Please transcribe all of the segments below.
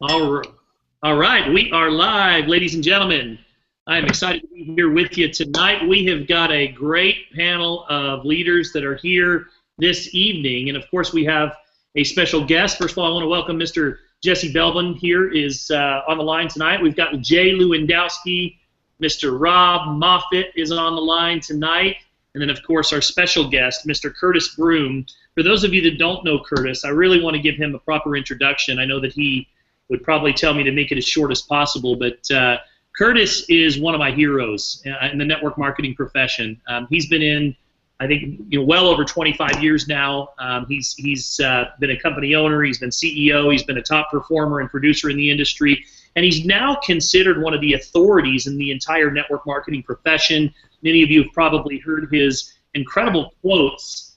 All r- all right, we are live, ladies and gentlemen. I am excited to be here with you tonight. We have got a great panel of leaders that are here this evening, and of course we have a special guest. First of all, I want to welcome Mr. Jesse Belvin here is on the line tonight. We've got Jay Lewandowski, Mr. Rob Moffitt is on the line tonight, and then of course our special guest, Mr. Curtis Broome. For those of you that don't know Curtis, I really want to give him a proper introduction. I know that he would probably tell me to make it as short as possible, but Curtis is one of my heroes in the network marketing profession. He's been in, I think, well over 25 years now. He's been a company owner, he's been CEO, he's been a top performer and producer in the industry, and he's now considered one of the authorities in the entire network marketing profession. Many of you have probably heard his incredible quotes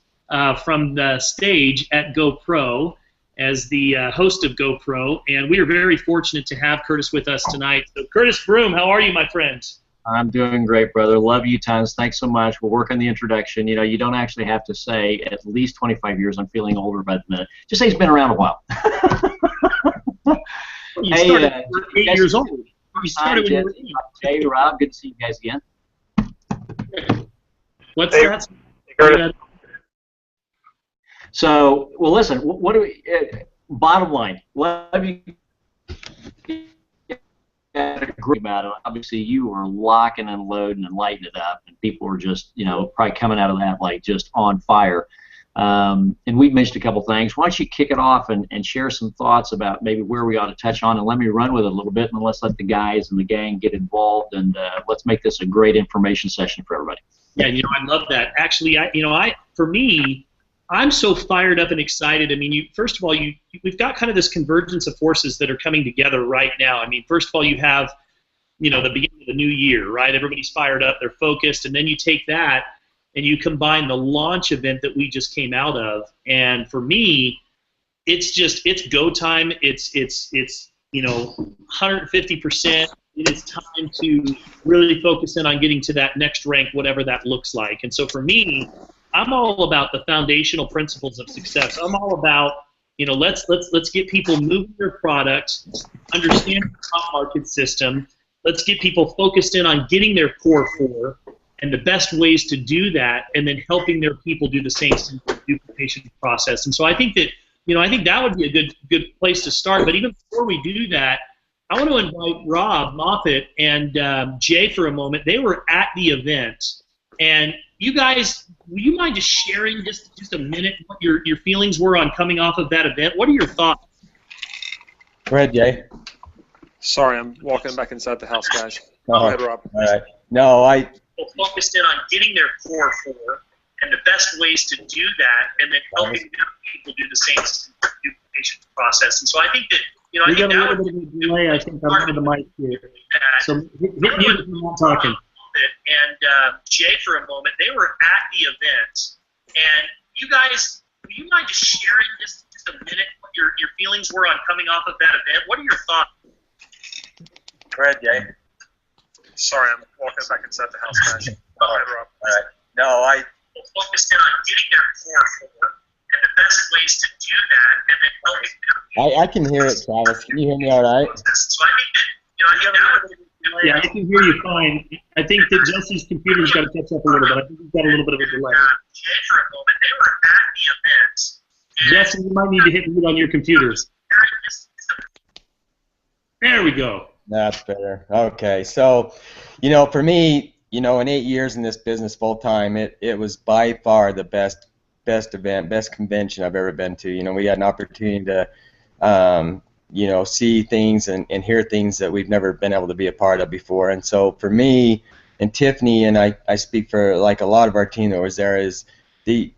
from the stage at GoPro as the host of GoPro, and we are very fortunate to have Curtis with us tonight. So Curtis Broome, how are you, my friend? I'm doing great, brother. Love you tons. Thanks so much. We'll work on the introduction. You don't actually have to say at least 25 years. I'm feeling older, but just say he's been around a while. You started when you were 8 years old. You started when you were 8. Hey, Rob. Good to see you guys again. What's that? Curtis. So, well, listen. What do we? Bottom line, what have you agree about it? Obviously, you were locking and loading and lighting it up, and people were just, probably coming out of that like just on fire. And we've mentioned a couple things. Why don't you kick it off and share some thoughts about maybe where we ought to touch on, and let me run with it a little bit, and let's let the guys and the gang get involved, and let's make this a great information session for everybody. Yeah, I love that. Actually, for me, I'm so fired up and excited. I mean, first of all, we've got kind of this convergence of forces that are coming together right now. I mean, first of all, you have, the beginning of the new year, right? Everybody's fired up, they're focused, and then you take that and you combine the launch event that we just came out of, and for me, it's go time. It's 150%. It is time to really focus in on getting to that next rank, whatever that looks like. And so for me, I'm all about the foundational principles of success. I'm all about, let's get people moving their product, understand the top market system. Let's get people focused in on getting their core four and the best ways to do that, and then helping their people do the same duplication process. And so I think that, I think that would be a good place to start. But even before we do that, I want to invite Rob Moffitt and Jay for a moment. They were at the event, and you guys, will you mind just sharing just a minute what your feelings were on coming off of that event? What are your thoughts? Go ahead, Jay. Sorry, I'm walking back inside the house, guys. Go ahead, Rob. All right. No, focused in on getting their core four and the best ways to do that, and then helping their people do the same duplication process. And so I think that, we got a little bit of a delay, I think, on the mic here. So hit mute if you're not talking. And Jay for a moment. They were at the event, and you guys, will you mind just sharing just a minute what your feelings were on coming off of that event? What are your thoughts? Go ahead, Jay. Sorry, I'm walking back inside the house, guys. Go ahead, Rob. All right. No, focused in on getting their core four and the best ways to do that, and then helping them. I can hear it, Travis. Can you hear me all right? So I think that, Yeah, I can hear you fine. I think that Jesse's computer's got to catch up a little bit. I think he's got a little bit of a delay. Jay for a moment. They were at the event. Jesse, you might need to hit mute on your computers. There we go. That's better. Okay, so, for me, in 8 years in this business full time, it was by far the best event, best convention I've ever been to. We had an opportunity to, see things and hear things that we've never been able to be a part of before. And so for me and Tiffany, and I speak for like a lot of our team that was there, is the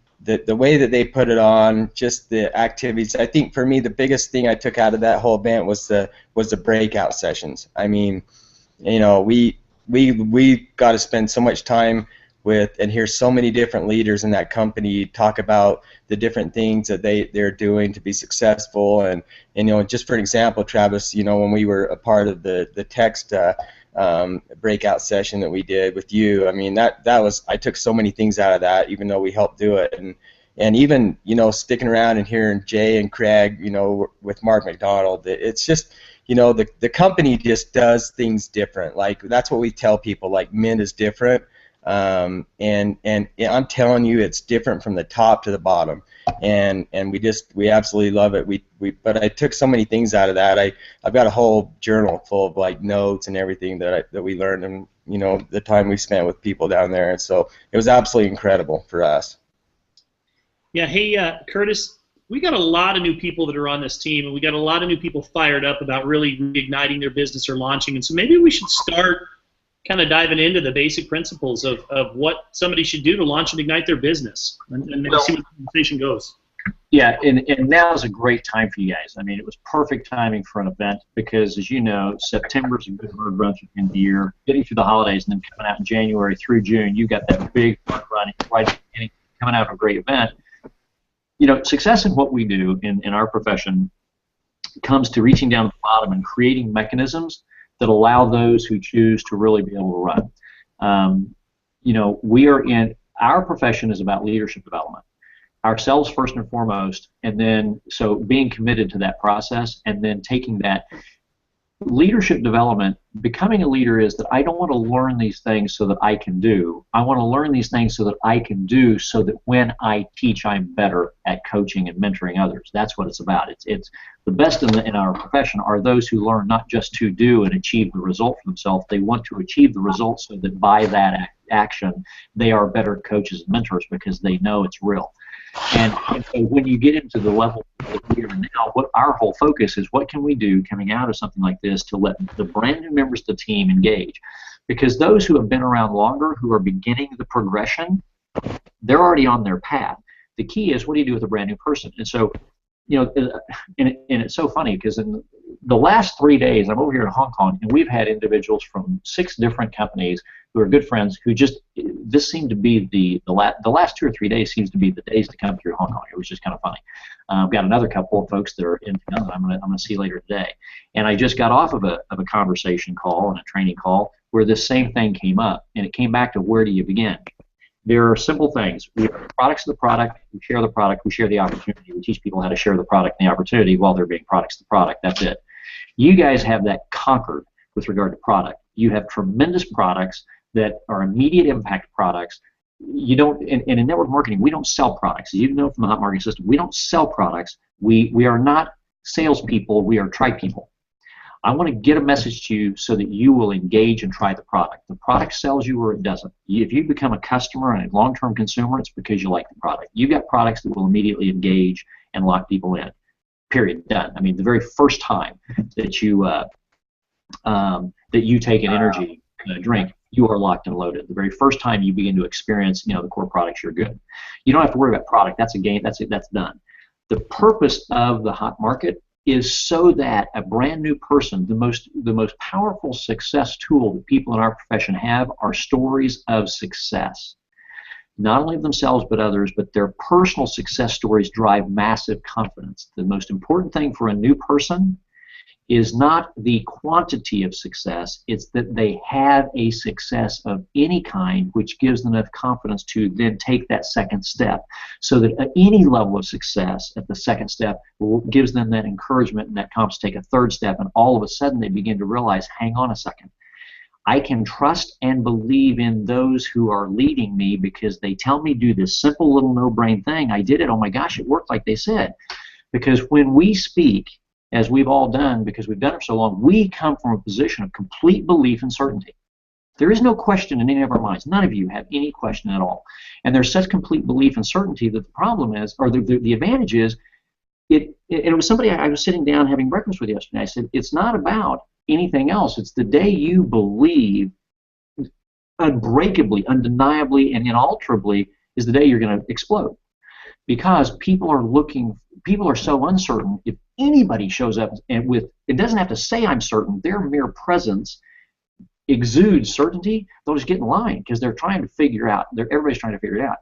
way that they put it on, just the activities. I think for me the biggest thing I took out of that whole event was the breakout sessions. I mean, we got to spend so much time with and hear so many different leaders in that company talk about the different things that they're doing to be successful. And just for an example, Travis, when we were a part of the text breakout session that we did with you, I mean, that was, I took so many things out of that, even though we helped do it. and even, you know, sticking around and hearing Jay and Craig, you know, with Mark McDonald, it's just, you know, the company just does things different. Like, that's what we tell people, like, Mint is different, and I'm telling you, it's different from the top to the bottom, and we absolutely love it. But I took so many things out of that. I've got a whole journal full of, like, notes and everything that we learned, and, you know, the time we spent with people down there, and so it was absolutely incredible for us. Yeah, hey, Curtis, we got a lot of new people that are on this team, and we got a lot of new people fired up about really reigniting their business or launching, and so maybe we should start kind of diving into the basic principles of what somebody should do to launch and ignite their business, and maybe see where the conversation goes. Yeah, and now is a great time for you guys. I mean, it was perfect timing for an event because, as you know, September is a good hard run through the end of the year, getting through the holidays, and then coming out in January through June, you got that big hard run right at the beginning, coming out of a great event. You know, success in what we do in our profession comes to reaching down to the bottom and creating mechanisms that allow those who choose to really be able to run. You know, our profession is about leadership development. Ourselves first and foremost, and then so being committed to that process, and then taking that leadership development, becoming a leader is that I don't want to learn these things so that I can do. I want to learn these things so that I can do, so that when I teach, I'm better at coaching and mentoring others. That's what it's about. It's the best in our profession are those who learn not just to do and achieve the result for themselves. They want to achieve the result so that by that action, they are better coaches and mentors because they know it's real. And so when you get into the level that we are now, what our whole focus is, what can we do coming out of something like this to let the brand new members of the team engage? Because those who have been around longer, who are beginning the progression, they're already on their path. The key is, what do you do with a brand new person? And so, you know, and it's so funny because in the last 3 days, I'm over here in Hong Kong, and we've had individuals from 6 different companies who are good friends who just, this seemed to be the last 2 or 3 days seems to be the days to come through Hong Kong. It was just kind of funny. I've got another couple of folks that are in town that I'm gonna see later today, and I just got off of a conversation call and a training call where this same thing came up, and it came back to, where do you begin? There are simple things. We are products of the product. We share the product. We share the opportunity. We teach people how to share the product and the opportunity while they're being products of the product. That's it. You guys have that conquered with regard to product. You have tremendous products that are immediate impact products. You don't, and in network marketing, we don't sell products. As you know from the hot marketing system, we don't sell products. We are not salespeople. We are tribe people. I want to get a message to you so that you will engage and try the product. The product sells you or it doesn't. If you become a customer and a long-term consumer, it's because you like the product. You've got products that will immediately engage and lock people in. Period. Done. I mean, the very first time that you take an energy drink, you are locked and loaded. The very first time you begin to experience, you know, the core products, you're good. You don't have to worry about product. That's a game. That's done. The purpose of the hot market is so that a brand new person, the most powerful success tool that people in our profession have are stories of success. Not only of themselves but others, but their personal success stories drive massive confidence. The most important thing for a new person is not the quantity of success, it's that they have a success of any kind which gives them enough confidence to then take that second step. So that at any level of success at the second step gives them that encouragement and that confidence to take a third step, and all of a sudden they begin to realize, hang on a second, I can trust and believe in those who are leading me because they tell me do this simple little no-brain thing. I did it, oh my gosh, it worked like they said. Because when we speak, as we've all done because we've done it for so long, we come from a position of complete belief and certainty. There is no question in any of our minds. None of you have any question at all. And there's such complete belief and certainty that the problem is, or the advantage is, it was somebody I was sitting down having breakfast with yesterday. I said, it's not about anything else. It's the day you believe unbreakably, undeniably, and inalterably is the day you're going to explode. Because people are so uncertain. If anybody shows up and it doesn't have to say I'm certain, their mere presence exudes certainty, they'll just get in line because they're trying to figure out, everybody's trying to figure it out.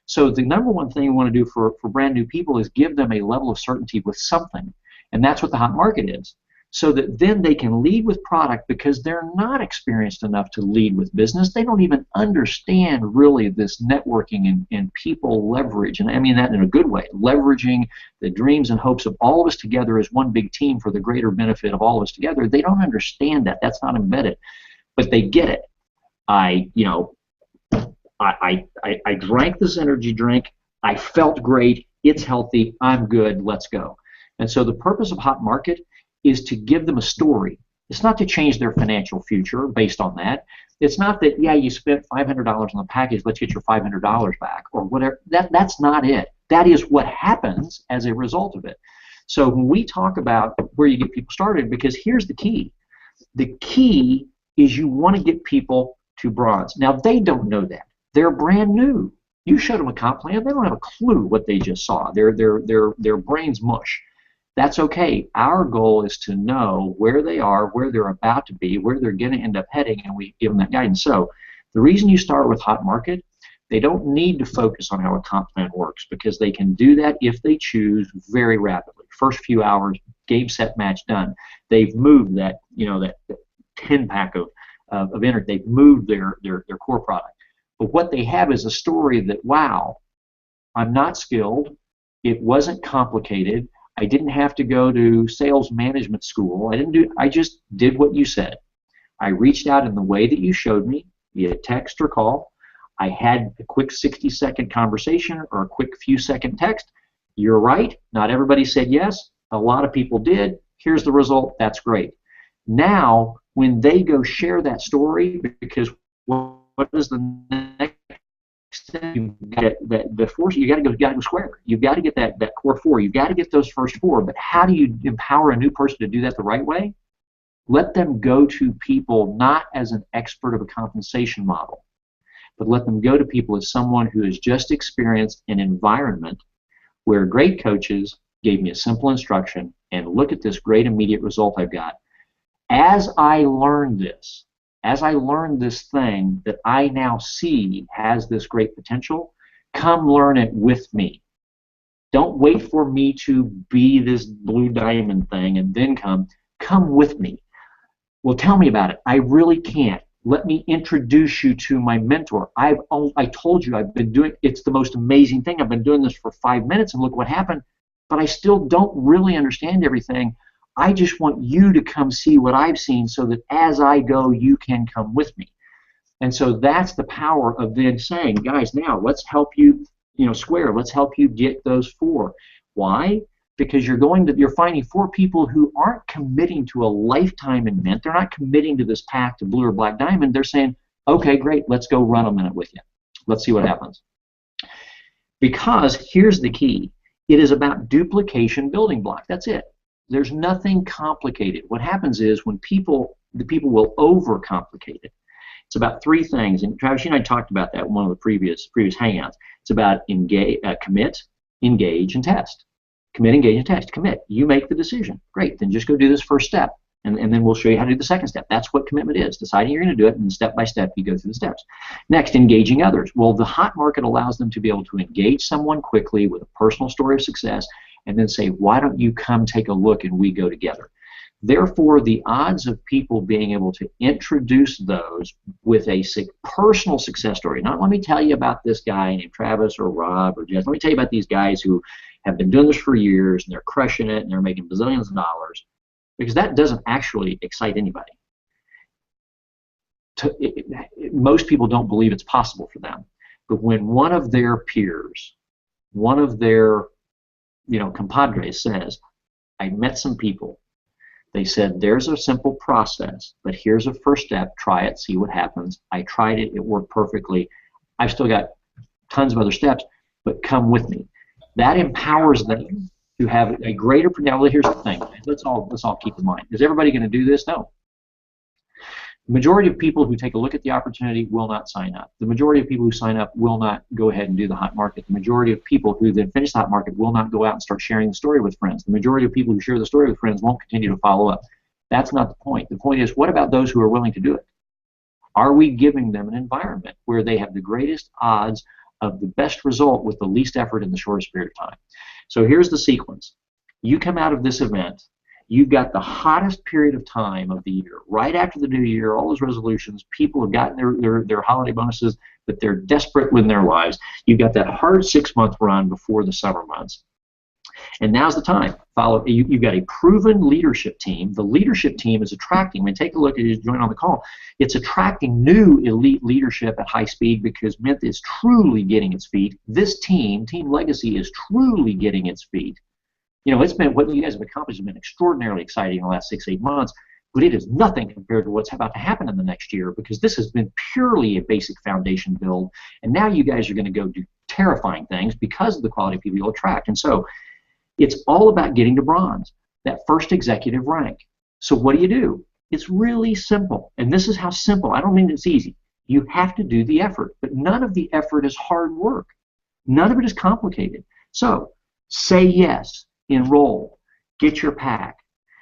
So the number one thing you want to do for brand new people is give them a level of certainty with something. And that's what the hot market is. so that then they can lead with product, because they're not experienced enough to lead with business. They don't even understand really this networking and people leverage, and I mean that in a good way, leveraging the dreams and hopes of all of us together as one big team for the greater benefit of all of us together. They don't understand that. That's not embedded, but they get it. I drank this energy drink. I felt great. It's healthy. I'm good. Let's go. And so the purpose of Hot Market is to give them a story. It's not to change their financial future based on that. It's not that, yeah, you spent $500 on the package, let's get your $500 back or whatever. That's not it. That is what happens as a result of it. So when we talk about where you get people started, because here's the key. The key is you want to get people to bronze. Now, they don't know that. They're brand new. You showed them a comp plan, they don't have a clue what they just saw. Their brain's mush. That's okay. Our goal is to know where they are, where they're about to be, where they're going to end up heading, and we give them that guidance. So the reason you start with Hot Market, they don't need to focus on how a comp plan works, because they can do that if they choose very rapidly. First few hours, game, set, match, done. They've moved that, that 10-pack of energy. They've moved their core product. But what they have is a story that, wow, I'm not skilled. It wasn't complicated. I didn't have to go to sales management school. I just did what you said. I reached out in the way that you showed me, via text or call. I had a quick 60-second conversation or a quick few-second text. You're right. Not everybody said yes. A lot of people did. Here's the result. That's great. Now, when they go share that story, because what is the next step? You got to go square. You've got to get that core four. You've got to get those first four. But how do you empower a new person to do that the right way? Let them go to people not as an expert of a compensation model, but let them go to people as someone who has just experienced an environment where great coaches gave me a simple instruction, and look at this great immediate result I've got. As I learned this thing that I now see has this great potential, come learn it with me. Don't wait for me to be this blue diamond thing and then come with me. Well, tell me about it. I really can't. Let me introduce you to my mentor. I told you I've been doing, it's the most amazing thing. I've been doing this for 5 minutes and look what happened, but I still don't really understand everything. I just want you to come see what I've seen so that as I go, you can come with me. And so that's the power of then saying, guys, now let's help you, square. Let's help you get those four. Why? Because you're finding four people who aren't committing to a lifetime in Mint. They're not committing to this path to blue or black diamond. They're saying, okay, great, let's go run a minute with you. Let's see what happens. Because here's the key. It is about duplication building block. That's it. There's nothing complicated. What happens is when the people will overcomplicate it. It's about three things, and Travis, you and I talked about that in one of the previous hangouts. It's about commit, engage, and test. Commit, engage, and test. Commit. You make the decision. Great. Then just go do this first step, and then we'll show you how to do the second step. That's what commitment is. Deciding you're going to do it, and step by step you go through the steps. Next, engaging others. Well, the Hot Market allows them to be able to engage someone quickly with a personal story of success, and then say, why don't you come take a look and we go together. Therefore, the odds of people being able to introduce those with a personal success story, not let me tell you about this guy named Travis or Rob or Jess, let me tell you about these guys who have been doing this for years and they're crushing it and they're making bazillions of dollars, because that doesn't actually excite anybody. Most people don't believe it's possible for them. But when one of their peers, one of their compadres says, I met some people. They said, there's a simple process, but here's a first step. Try it, see what happens. I tried it. It worked perfectly. I've still got tons of other steps, but come with me. That empowers them to have a greater. Now, here's the thing. Let's all keep in mind. Is everybody going to do this? No. The majority of people who take a look at the opportunity will not sign up. The majority of people who sign up will not go ahead and do the Hot Market. The majority of people who then finish the Hot Market will not go out and start sharing the story with friends. The majority of people who share the story with friends won't continue to follow up. That's not the point. The point is, what about those who are willing to do it? Are we giving them an environment where they have the greatest odds of the best result with the least effort in the shortest period of time? So here's the sequence. You come out of this event. You've got the hottest period of time of the year, right after the new year, all those resolutions, people have gotten their holiday bonuses, but they're desperate with their lives. You've got that hard 6-month run before the summer months. And now's the time. You've got a proven leadership team. The leadership team is attracting, take a look at it, join on the call. It's attracting new elite leadership at high speed because Mynt is truly getting its feet. This team, Team Legacy, is truly getting its feet. It's been, what you guys have accomplished has been extraordinarily exciting in the last 6-8 months, but it is nothing compared to what's about to happen in the next year because this has been purely a basic foundation build, and now you guys are going to go do terrifying things because of the quality of people you'll attract. And so it's all about getting to bronze, that first executive rank. So what do? It's really simple, and this is how simple. I don't mean it's easy. You have to do the effort, but none of the effort is hard work. None of it is complicated. So say yes. Enroll, get your pack,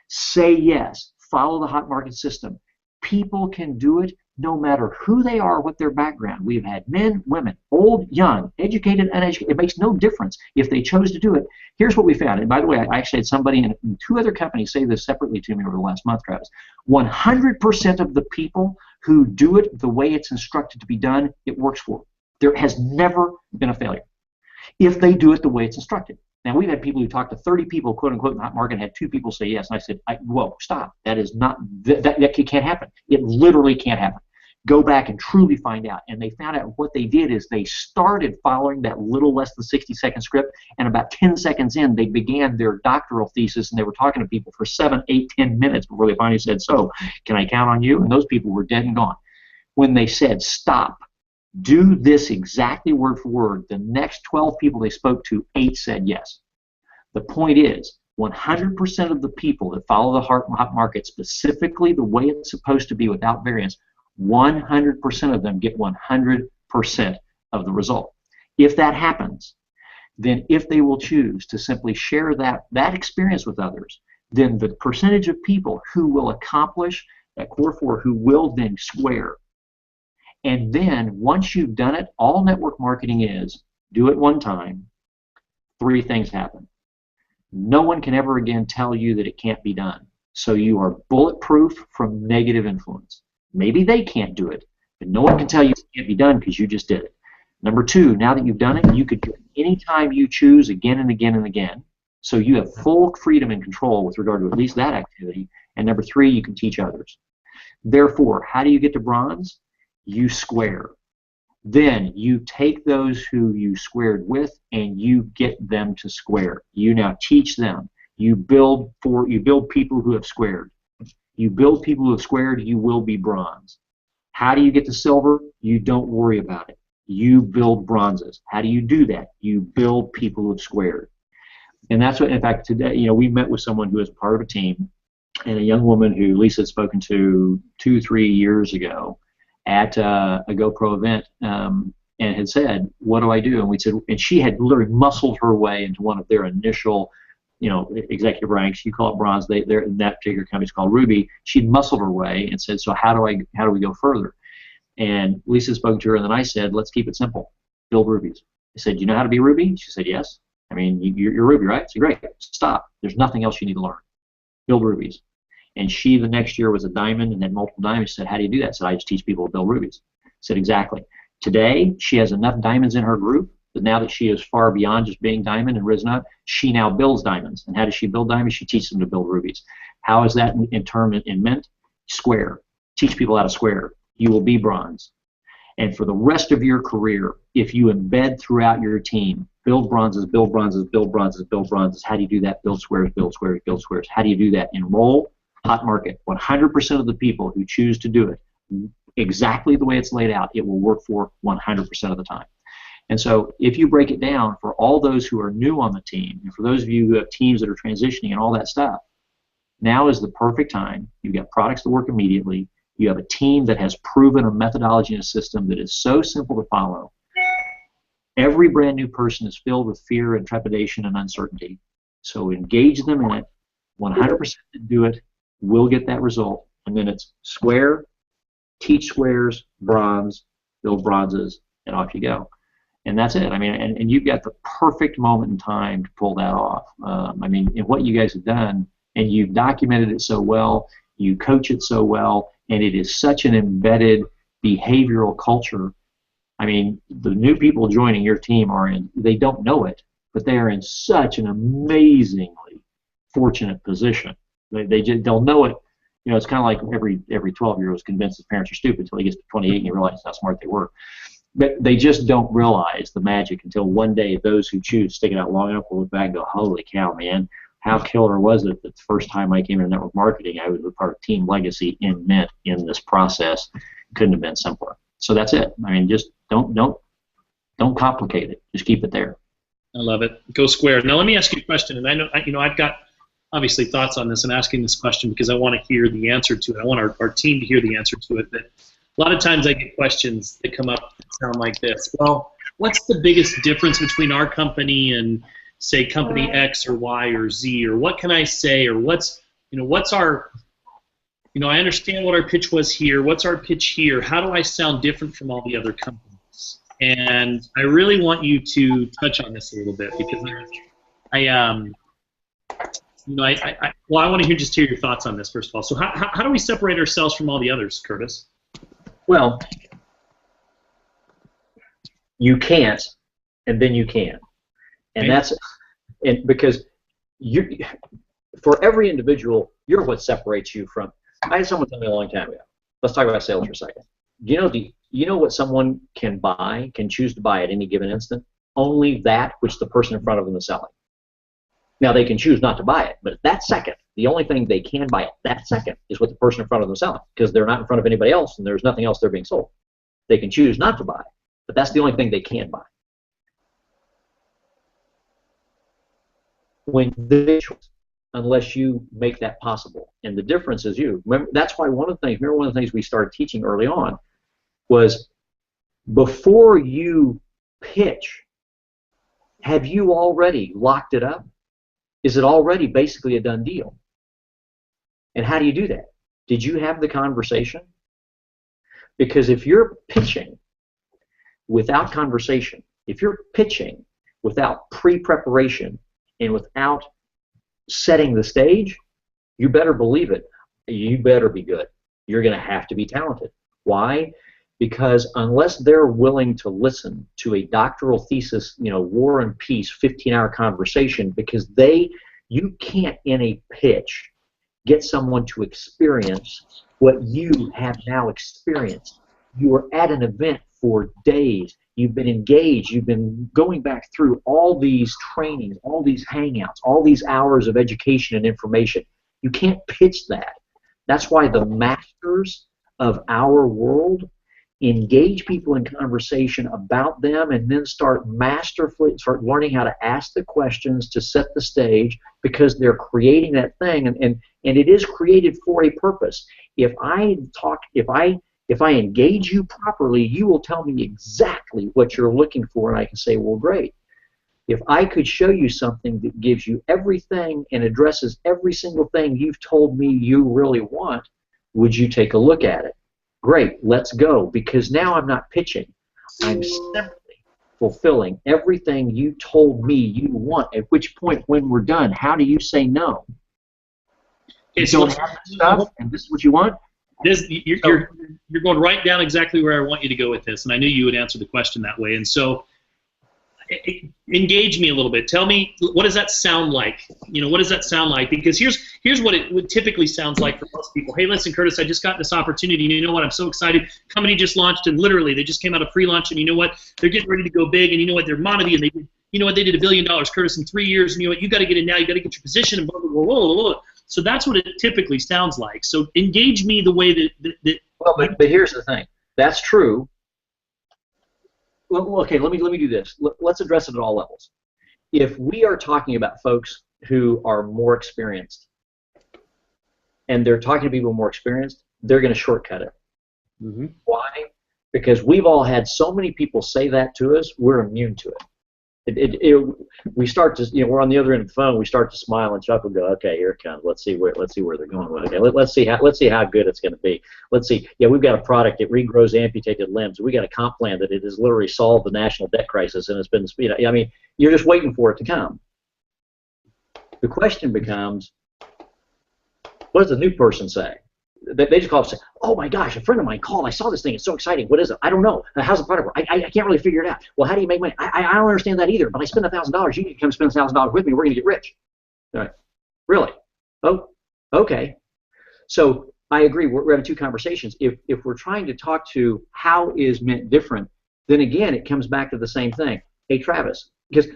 say yes, follow the hot market system. People can do it no matter who they are, what their background. We've had men, women, old, young, educated, uneducated. It makes no difference if they chose to do it. Here's what we found. And by the way, I actually had somebody in 2 other companies say this separately to me over the last month, Travis. 100% of the people who do it the way it's instructed to be done, it works for them. There has never been a failure if they do it the way it's instructed. Now, we've had people who talked to 30 people, quote unquote, in the hot market, and had 2 people say yes. And I said, whoa, stop. That is not, that can't happen. It literally can't happen. Go back and truly find out. And they found out what they did is they started following that little less than 60-second script, and about 10 seconds in, they began their doctoral thesis, and they were talking to people for 7, 8, 10 minutes before they finally said, so, can I count on you? And those people were dead and gone. When they said, stop, do this exactly word for word, the next 12 people they spoke to, 8 said yes. The point is, 100% of the people that follow the hot market specifically the way it's supposed to be without variance, 100% of them get 100% of the result. If that happens, then if they will choose to simply share that experience with others, then the percentage of people who will accomplish that core 4, who will then square. And then once you've done it, all network marketing is do it one time, 3 things happen. No one can ever again tell you that it can't be done. So you are bulletproof from negative influence. Maybe they can't do it, but no one can tell you it can't be done because you just did it. Number 2, now that you've done it, you could do it anytime you choose, again and again and again. So you have full freedom and control with regard to at least that activity. And number 3, you can teach others. Therefore, how do you get to bronze? You square. Then you take those who you squared with and you get them to square. You now teach them. You build people who have squared. You build people who have squared, you will be bronze. How do you get to silver? You don't worry about it. You build bronzes. How do you do that? You build people who have squared. And that's what, in fact, today, we met with someone who is part of a team, and a young woman who Lisa had spoken to 2-3 years ago at a GoPro event, and had said, what do I do? And we said, and she had literally muscled her way into one of their initial, executive ranks. You call it bronze. They're in that particular company. It's called Ruby. She muscled her way and said, so how do we go further? And Lisa spoke to her, and then I said, let's keep it simple. Build rubies. I said, you know how to be Ruby? She said, yes. I mean, you're Ruby, right? I said, great. Stop. There's nothing else you need to learn. Build rubies. And she, the next year, was a diamond and had multiple diamonds. She said, how do you do that? I said, I just teach people to build rubies. I said, exactly. Today, she has enough diamonds in her group that now that she is far beyond just being diamond and risen up, she now builds diamonds. And how does she build diamonds? She teaches them to build rubies. How is that in term in Mynt? Square. Teach people how to square. You will be bronze. And for the rest of your career, if you embed throughout your team, build bronzes, build bronzes, build bronzes, build bronzes. How do you do that? Build squares, build squares, build squares. How do you do that? Enroll. Hot market. 100% of the people who choose to do it exactly the way it's laid out, it will work for 100% of the time. And so if you break it down for all those who are new on the team, and for those of you who have teams that are transitioning and all that stuff, now is the perfect time. You've got products that work immediately. You have a team that has proven a methodology and a system that is so simple to follow. Every brand new person is filled with fear and trepidation and uncertainty. So engage them in it. 100% to do it. Will get that result. And then it's square, teach squares, bronze, build bronzes, and off you go. And that's it. I mean, and you've got the perfect moment in time to pull that off. I mean, and what you guys have done, and you've documented it so well, you coach it so well, and it is such an embedded behavioral culture. I mean, the new people joining your team they don't know it, but they are in such an amazingly fortunate position. They'll know it. You know, it's kind of like every 12-year-old is convinced his parents are stupid until he gets to 28 and he realizes how smart they were. But they just don't realize the magic until one day those who choose to stick it out long enough will look back and go, holy cow, man, how killer was it that the first time I came into network marketing, I was a part of Team Legacy in Mynt in this process. Couldn't have been simpler. So that's it. I mean, just don't complicate it. Just keep it there. I love it. Go square. Now let me ask you a question, and I know I've got obviously thoughts on this. I'm asking this question because I want to hear the answer to it. I want our team to hear the answer to it. But a lot of times I get questions that come up that sound like this. Well, what's the biggest difference between our company and, say, company X or Y or Z, or what can I say, or what's our, I understand what our pitch was here. What's our pitch here? How do I sound different from all the other companies? And I really want you to touch on this a little bit because I want to hear your thoughts on this first of all. So how do we separate ourselves from all the others, Curtis? Well, you can't, and then you can, and because for every individual, you're what separates you from. I had someone tell me a long time ago. Let's talk about sales for a second. You know what someone can choose to buy at any given instant? Only that which the person in front of them is selling. Now, they can choose not to buy it, but at that second, the only thing they can buy at that second is what the person in front of them is selling, because they're not in front of anybody else and there's nothing else they're being sold. They can choose not to buy, but that's the only thing they can buy. Unless you make that possible. And the difference is that's why one of the things we started teaching early on was before you pitch, have you already locked it up? Is it already basically a done deal? And how do you do that? Did you have the conversation? Because if you're pitching without conversation, if you're pitching without pre-preparation and without setting the stage, you better believe it. You better be good. You're going to have to be talented. Why? Because unless they're willing to listen to a doctoral thesis, War and Peace, 15-hour conversation, because you can't in a pitch get someone to experience what you have now experienced. You were at an event for days. You've been engaged. You've been going back through all these trainings, all these hangouts, all these hours of education and information. You can't pitch that. That's why the masters of our world engage people in conversation about them and then start learning how to ask the questions to set the stage, because they're creating that thing, and it is created for a purpose. If I engage you properly, you will tell me exactly what you're looking for, and I can say, well, great. If I could show you something that gives you everything and addresses every single thing you've told me you really want, would you take a look at it? Great, let's go, because now I'm not pitching. I'm simply fulfilling everything you told me you want, at which point, when we're done, how do you say no? Okay, so have this stuff, and this is what you want? You're going right down exactly where I want you to go with this, and I knew you would answer the question that way. And so, engage me a little bit. Tell me, what does that sound like? What does that sound like? Because here's what it typically sounds like for most people. Hey, listen, Curtis, I just got this opportunity, and you know what? I'm so excited. Company just launched, and literally they just came out of pre-launch, and you know what? They're getting ready to go big, and you know what? They're Monity, and they did $1 billion, Curtis, in 3 years, and you know what? You got to get in now. You got to get your position, and blah blah blah blah blah. So that's what it typically sounds like. So engage me the way that Well, but here's the thing. That's true. Well, okay, let me do this. Let's address it at all levels. If we are talking about folks who are more experienced, and they're talking to people more experienced, they're going to shortcut it. Mm-hmm. Why? Because we've all had so many people say that to us, we're immune to it. We start to, we're on the other end of the phone. We start to smile and chuckle. Go, okay, here it comes. Let's see where they're going with it. Okay, let's see how good it's going to be. Let's see. Yeah, we've got a product that regrows amputated limbs. We got a comp plan that it has literally solved the national debt crisis, and it's been, I mean, you're just waiting for it to come. The question becomes, What does the new person say? They just call up and say, oh my gosh, a friend of mine called. I saw this thing. It's so exciting. What is it? I don't know. How's the product work? I can't really figure it out. Well, how do you make money? I don't understand that either. But I spend $1,000. You need to come spend $1,000 with me. We're going to get rich. All right. Really? Oh, okay. So I agree. We're having two conversations. If we're trying to talk to how is Mint different, then again, it comes back to the same thing. Hey, Travis, because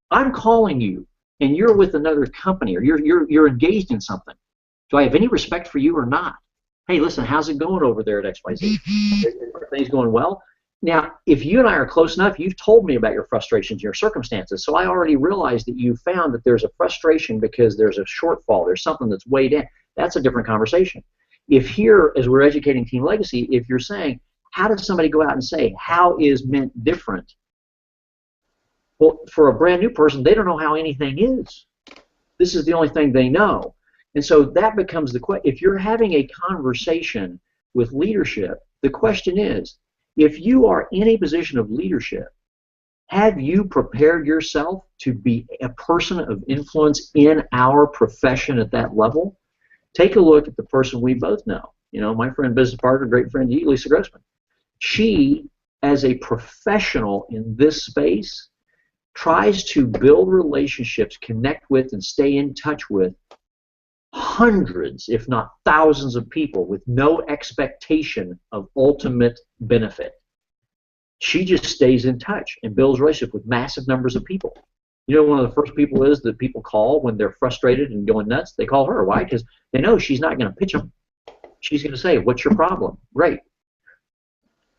I'm calling you and you're with another company or you're engaged in something. Do I have any respect for you or not? Hey, listen, how's it going over there at XYZ? Are things going well? Now, if you and I are close enough, you've told me about your frustrations, your circumstances, so I already realized that you found that there's a frustration because there's a shortfall, there's something that's weighed in. That's a different conversation. If here, as we're educating Team Legacy, if you're saying, how does somebody go out and say, how is Mint different? Well, for a brand new person, they don't know how anything is. This is the only thing they know. And so that becomes the question. If you're having a conversation with leadership, the question is, if you are in a position of leadership, have you prepared yourself to be a person of influence in our profession at that level? Take a look at the person we both know. You know, my friend, business partner, great friend, Lisa Grossman. She, as a professional in this space, tries to build relationships, connect with, and stay in touch with hundreds, if not thousands of people with no expectation of ultimate benefit. She just stays in touch and builds relationships with massive numbers of people. You know, one of the first people is that people call when they're frustrated and going nuts. They call her. Why? Because they know she's not going to pitch them. She's going to say, what's your problem? Great.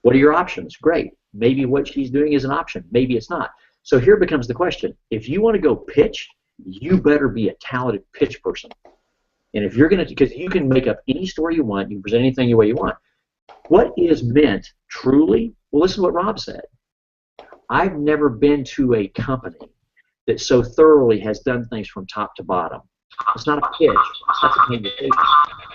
What are your options? Great. Maybe what she's doing is an option. Maybe it's not. So here becomes the question. If you want to go pitch, you better be a talented pitch person. And if you're going to, because you can make up any story you want, you can present anything the way you want. What is Mint truly? Well, listen to what Rob said. I've never been to a company that so thoroughly has done things from top to bottom. It's not a pitch. That's a conversation.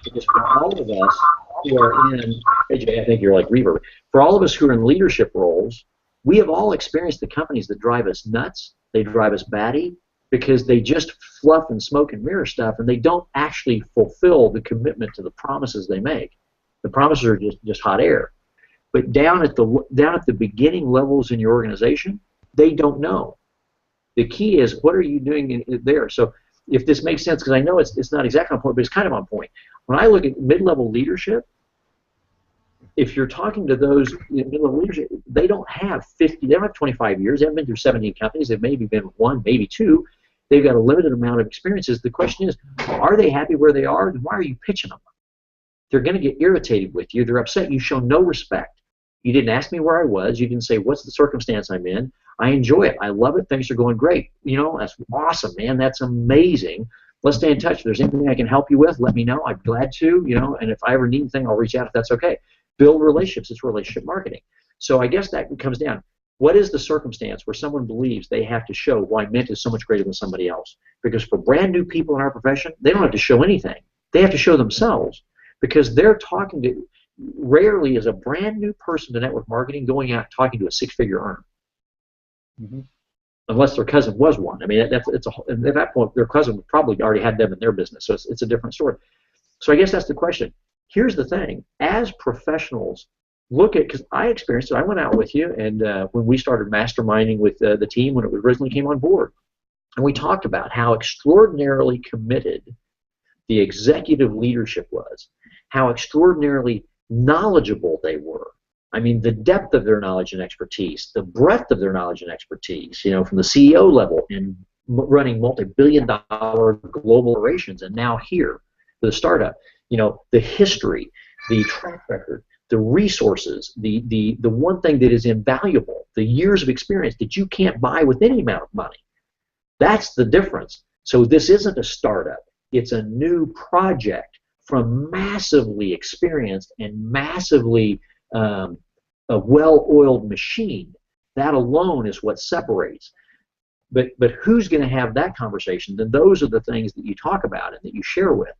Because for all of us who are in, AJ, I think you're like reverb. For all of us who are in leadership roles, we have all experienced the companies that drive us nuts. They drive us batty, because they just fluff and smoke and mirror stuff, and they don't actually fulfill the commitment to the promises they make. The promises are just hot air. But down at the beginning levels in your organization, they don't know. The key is, what are you doing there? So if this makes sense, because I know it's not exactly on point, but it's kind of on point. When I look at mid-level leadership, if you're talking to those mid-level leadership, they don't have 50, they don't have 25 years, they haven't been through 17 companies, they've maybe been one, maybe two. They've got a limited amount of experiences. The question is, are they happy where they are? Then why are you pitching them? They're going to get irritated with you. They're upset. You show no respect. You didn't ask me where I was. You didn't say, what's the circumstance I'm in? I enjoy it. I love it. Things are going great. You know, that's awesome, man. That's amazing. Let's stay in touch. If there's anything I can help you with, let me know. I'm glad to, you know, and if I ever need anything, I'll reach out if that's okay. Build relationships. It's relationship marketing. So I guess that comes down. What is the circumstance where someone believes they have to show why Mint is so much greater than somebody else? Because for brand new people in our profession, they don't have to show anything. They have to show themselves, because they're talking to, rarely is a brand new person to network marketing going out talking to a six-figure earner. Mm-hmm. Unless their cousin was one. I mean, at that point, their cousin probably already had them in their business, so it's a different story. So I guess that's the question. Here's the thing. As professionals, look at, because I experienced it. I went out with you, and when we started masterminding with the team when it originally came on board, and we talked about how extraordinarily committed the executive leadership was, how extraordinarily knowledgeable they were. I mean, the depth of their knowledge and expertise, the breadth of their knowledge and expertise, you know, from the CEO level in running multi-billion-dollar global operations, and now here, the startup, you know, the history, the track record, the resources, the one thing that is invaluable, the years of experience that you can't buy with any amount of money. That's the difference. So this isn't a startup. It's a new project from massively experienced and massively a well-oiled machine. That alone is what separates. But who's going to have that conversation? Then those are the things that you talk about and that you share with.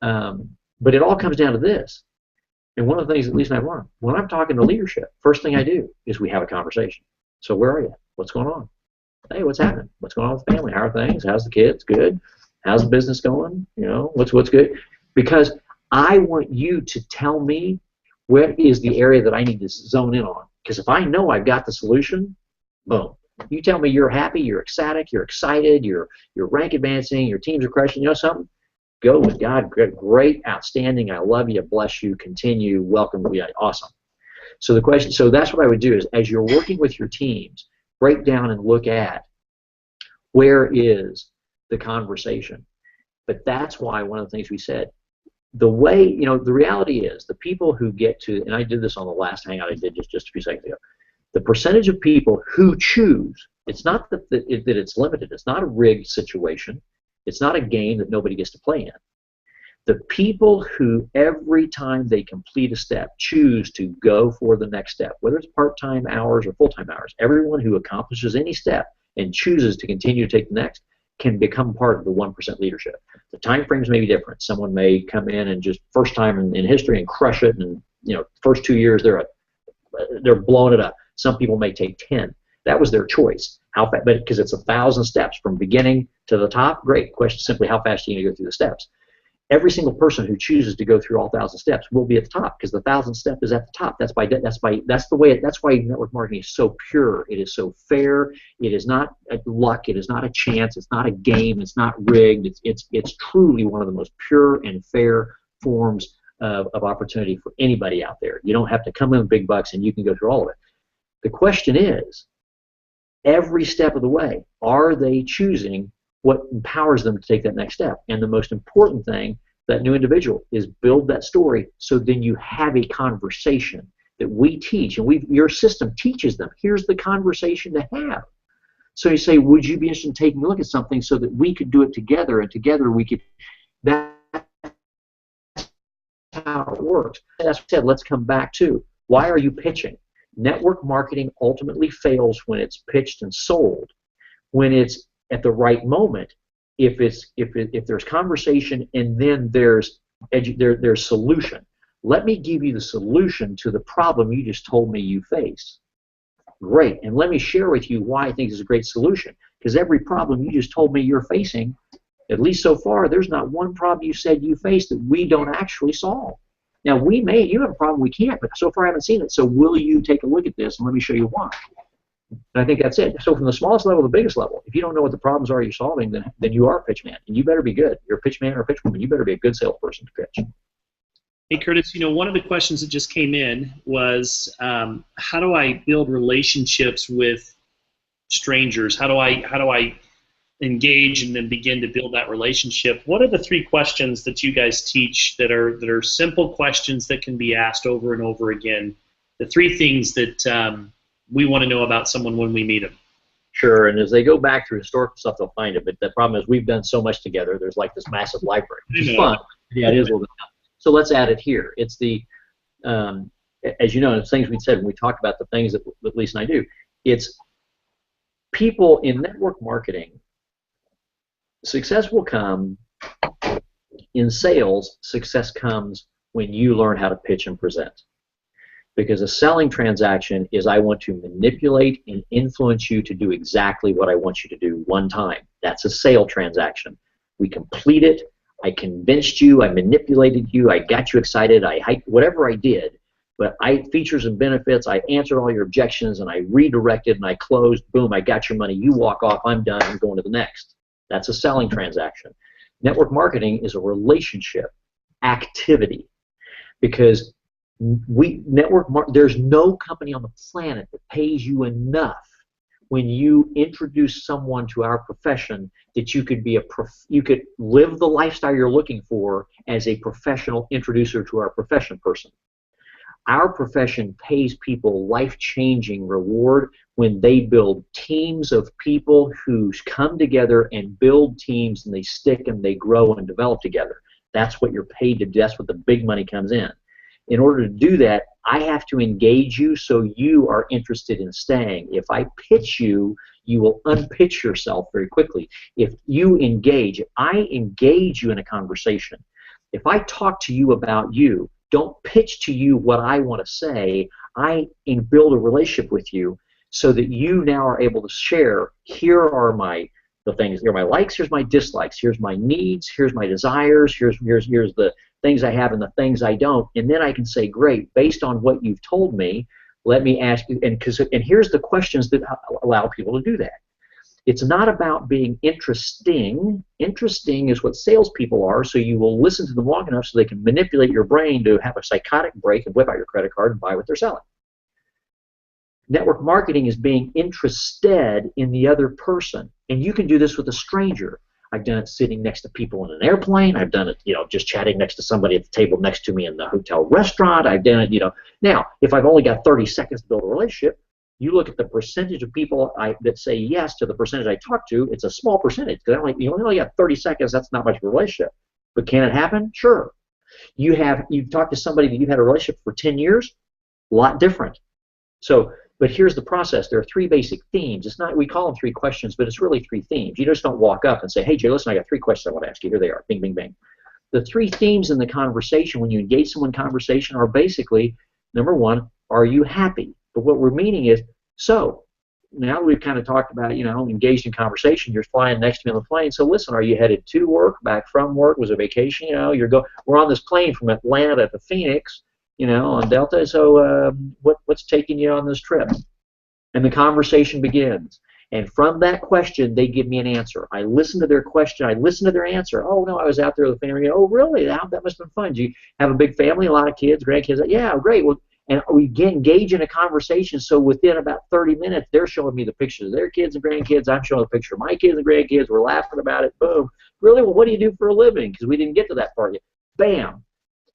But it all comes down to this. And one of the things that Lisa and I learned, when I'm talking to leadership, first thing I do is we have a conversation. So where are you? What's going on? Hey, what's happening? What's going on with the family? How are things? How's the kids? Good. How's the business going? You know, what's good? because I want you to tell me what is the area that I need to zone in on. Because if I know I've got the solution, boom. You tell me you're happy, you're ecstatic, you're excited, you're rank advancing, your teams are crushing, you know something? Go with God. Great, outstanding, I love you, bless you, continue, welcome, awesome. So the question, so that's what I would do is, as you're working with your teams, break down and look at where is the conversation. But that's why one of the things we said, the way, you know, the reality is the people who get to, and I did this on the last hangout I did just a few seconds ago, the percentage of people who choose, it's not that it's limited, it's not a rigged situation, it's not a game that nobody gets to play in. The people who every time they complete a step choose to go for the next step, whether it's part-time hours or full-time hours, everyone who accomplishes any step and chooses to continue to take the next can become part of the 1% leadership. The time frames may be different. Someone may come in and just first time in history and crush it, and you know, first 2 years they're blowing it up. Some people may take 10. That was their choice. How fast? But because it's 1,000 steps from beginning to the top, great. Question simply, how fast are you going to go through the steps? Every single person who chooses to go through all 1,000 steps will be at the top, because the 1,000th step is at the top. That's why network marketing is so pure. It is so fair. It is not luck. It is not a chance. It's not a game. It's not rigged. It's truly one of the most pure and fair forms of opportunity for anybody out there. You don't have to come in with big bucks, and you can go through all of it. The question is, every step of the way, are they choosing what empowers them to take that next step? And the most important thing, that new individual, is build that story so then you have a conversation that we teach, and your system teaches them. Here's the conversation to have. So you say, would you be interested in taking a look at something so that we could do it together, and together we could, that's how it works. As I said, let's come back to, why are you pitching? Network marketing ultimately fails when it's pitched and sold. When it's at the right moment, if there's conversation and then there's solution. Let me give you the solution to the problem you just told me you face. Great, and let me share with you why I think it's a great solution. Because every problem you just told me you're facing, at least so far, there's not one problem you said you face that we don't actually solve. Now, you have a problem we can't, but so far I haven't seen it. So will you take a look at this and let me show you why? And I think that's it. So from the smallest level to the biggest level, if you don't know what the problems are you're solving, then you are a pitch man, and you better be good. You're a pitch man or a pitch woman. You better be a good salesperson to pitch. Hey, Curtis, you know, one of the questions that just came in was, how do I build relationships with strangers? How do I engage and then begin to build that relationship? What are the 3 questions that you guys teach that are simple questions that can be asked over and over again? The 3 things that we want to know about someone when we meet them. Sure, and as they go back through historical stuff, they'll find it. But the problem is we've done so much together. There's like this massive library, which is fun. Yeah, it is a little bit fun. So let's add it here. It's the, as you know, it's things we said when we talk about the things that Lisa and I do. It's people in network marketing. Success will come in sales. Success comes when you learn how to pitch and present. Because a selling transaction is, I want to manipulate and influence you to do exactly what I want you to do one time. That's a sale transaction. We complete it. I convinced you. I manipulated you. I got you excited. I hyped whatever I did. But features and benefits. I answered all your objections, and I redirected, and I closed. Boom, I got your money. You walk off. I'm done. I'm going to the next. That's a selling transaction. Network marketing is a relationship activity, because there's no company on the planet that pays you enough when you introduce someone to our profession that you could live the lifestyle you're looking for as a professional introducer to our profession person. Our profession pays people life-changing reward when they build teams of people who come together and build teams, and they stick and they grow and develop together. That's what you're paid to do. That's what the big money comes in. In order to do that, I have to engage you so you are interested in staying. If I pitch you, you will unpitch yourself very quickly. If I engage you in a conversation, if I talk to you about you, don't pitch to you what I want to say, I build a relationship with you so that you now are able to share, here are my the things. Here are my likes, here's my dislikes, here's my needs, here's my desires, here's the things I have and the things I don't. And then I can say, great, based on what you've told me, let me ask you, and here's the questions that allow people to do that. It's not about being interesting. Interesting is what salespeople are, so you will listen to them long enough so they can manipulate your brain to have a psychotic break and whip out your credit card and buy what they're selling. Network marketing is being interested in the other person, and you can do this with a stranger. I've done it sitting next to people in an airplane. I've done it, just chatting next to somebody at the table next to me in the hotel restaurant. I've done it, Now, if I've only got 30 seconds to build a relationship, you look at the percentage of people that say yes to the percentage I talk to, it's a small percentage. Because you only got 30 seconds, that's not much of a relationship. But can it happen? Sure. You've talked to somebody that you've had a relationship for 10 years, a lot different. So, but here's the process. There are 3 basic themes. It's not, we call them 3 questions, but it's really 3 themes. You just don't walk up and say, hey, Jay, listen, I got 3 questions I want to ask you. Here they are. Bing, bing, bing. The 3 themes in the conversation, when you engage someone in conversation, are basically, number 1, are you happy? But what we're meaning is, so now we've kind of talked about, engaged in conversation. You're flying next to me on the plane. So listen, are you headed to work, back from work? Was it vacation? We're on this plane from Atlanta to Phoenix, on Delta. So what's taking you on this trip? And the conversation begins. And from that question, they give me an answer. I listen to their question. I listen to their answer. Oh, no, I was out there with the family. Oh, really? That must have been fun. Do you have a big family, a lot of kids, grandkids? Yeah, great. Well, and we engage in a conversation, so within about 30 minutes, they're showing me the pictures of their kids and grandkids. I'm showing a picture of my kids and grandkids. We're laughing about it. Boom. Really? Well, what do you do for a living? Because we didn't get to that part yet. Bam.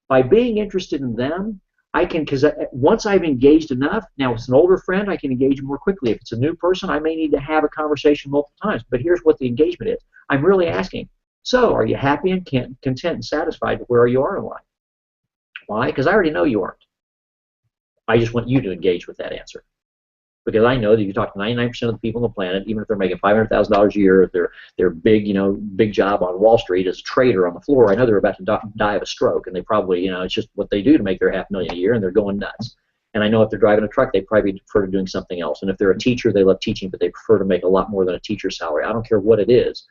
By being interested in them, I can, because once I've engaged enough, now if it's an older friend, I can engage more quickly. If it's a new person, I may need to have a conversation multiple times. But here's what the engagement is. I'm really asking, so are you happy and content and satisfied with where you are in life? Why? Because I already know you aren't. I just want you to engage with that answer. Because I know that you talk to 99% of the people on the planet, even if they're making $500,000 a year, if they're big, big job on Wall Street as a trader on the floor, I know they're about to die of a stroke, and they probably, it's just what they do to make their $500,000 a year, and they're going nuts. And I know if they're driving a truck, they probably prefer to doing something else. And if they're a teacher, they love teaching, but they prefer to make a lot more than a teacher's salary. I don't care what it is.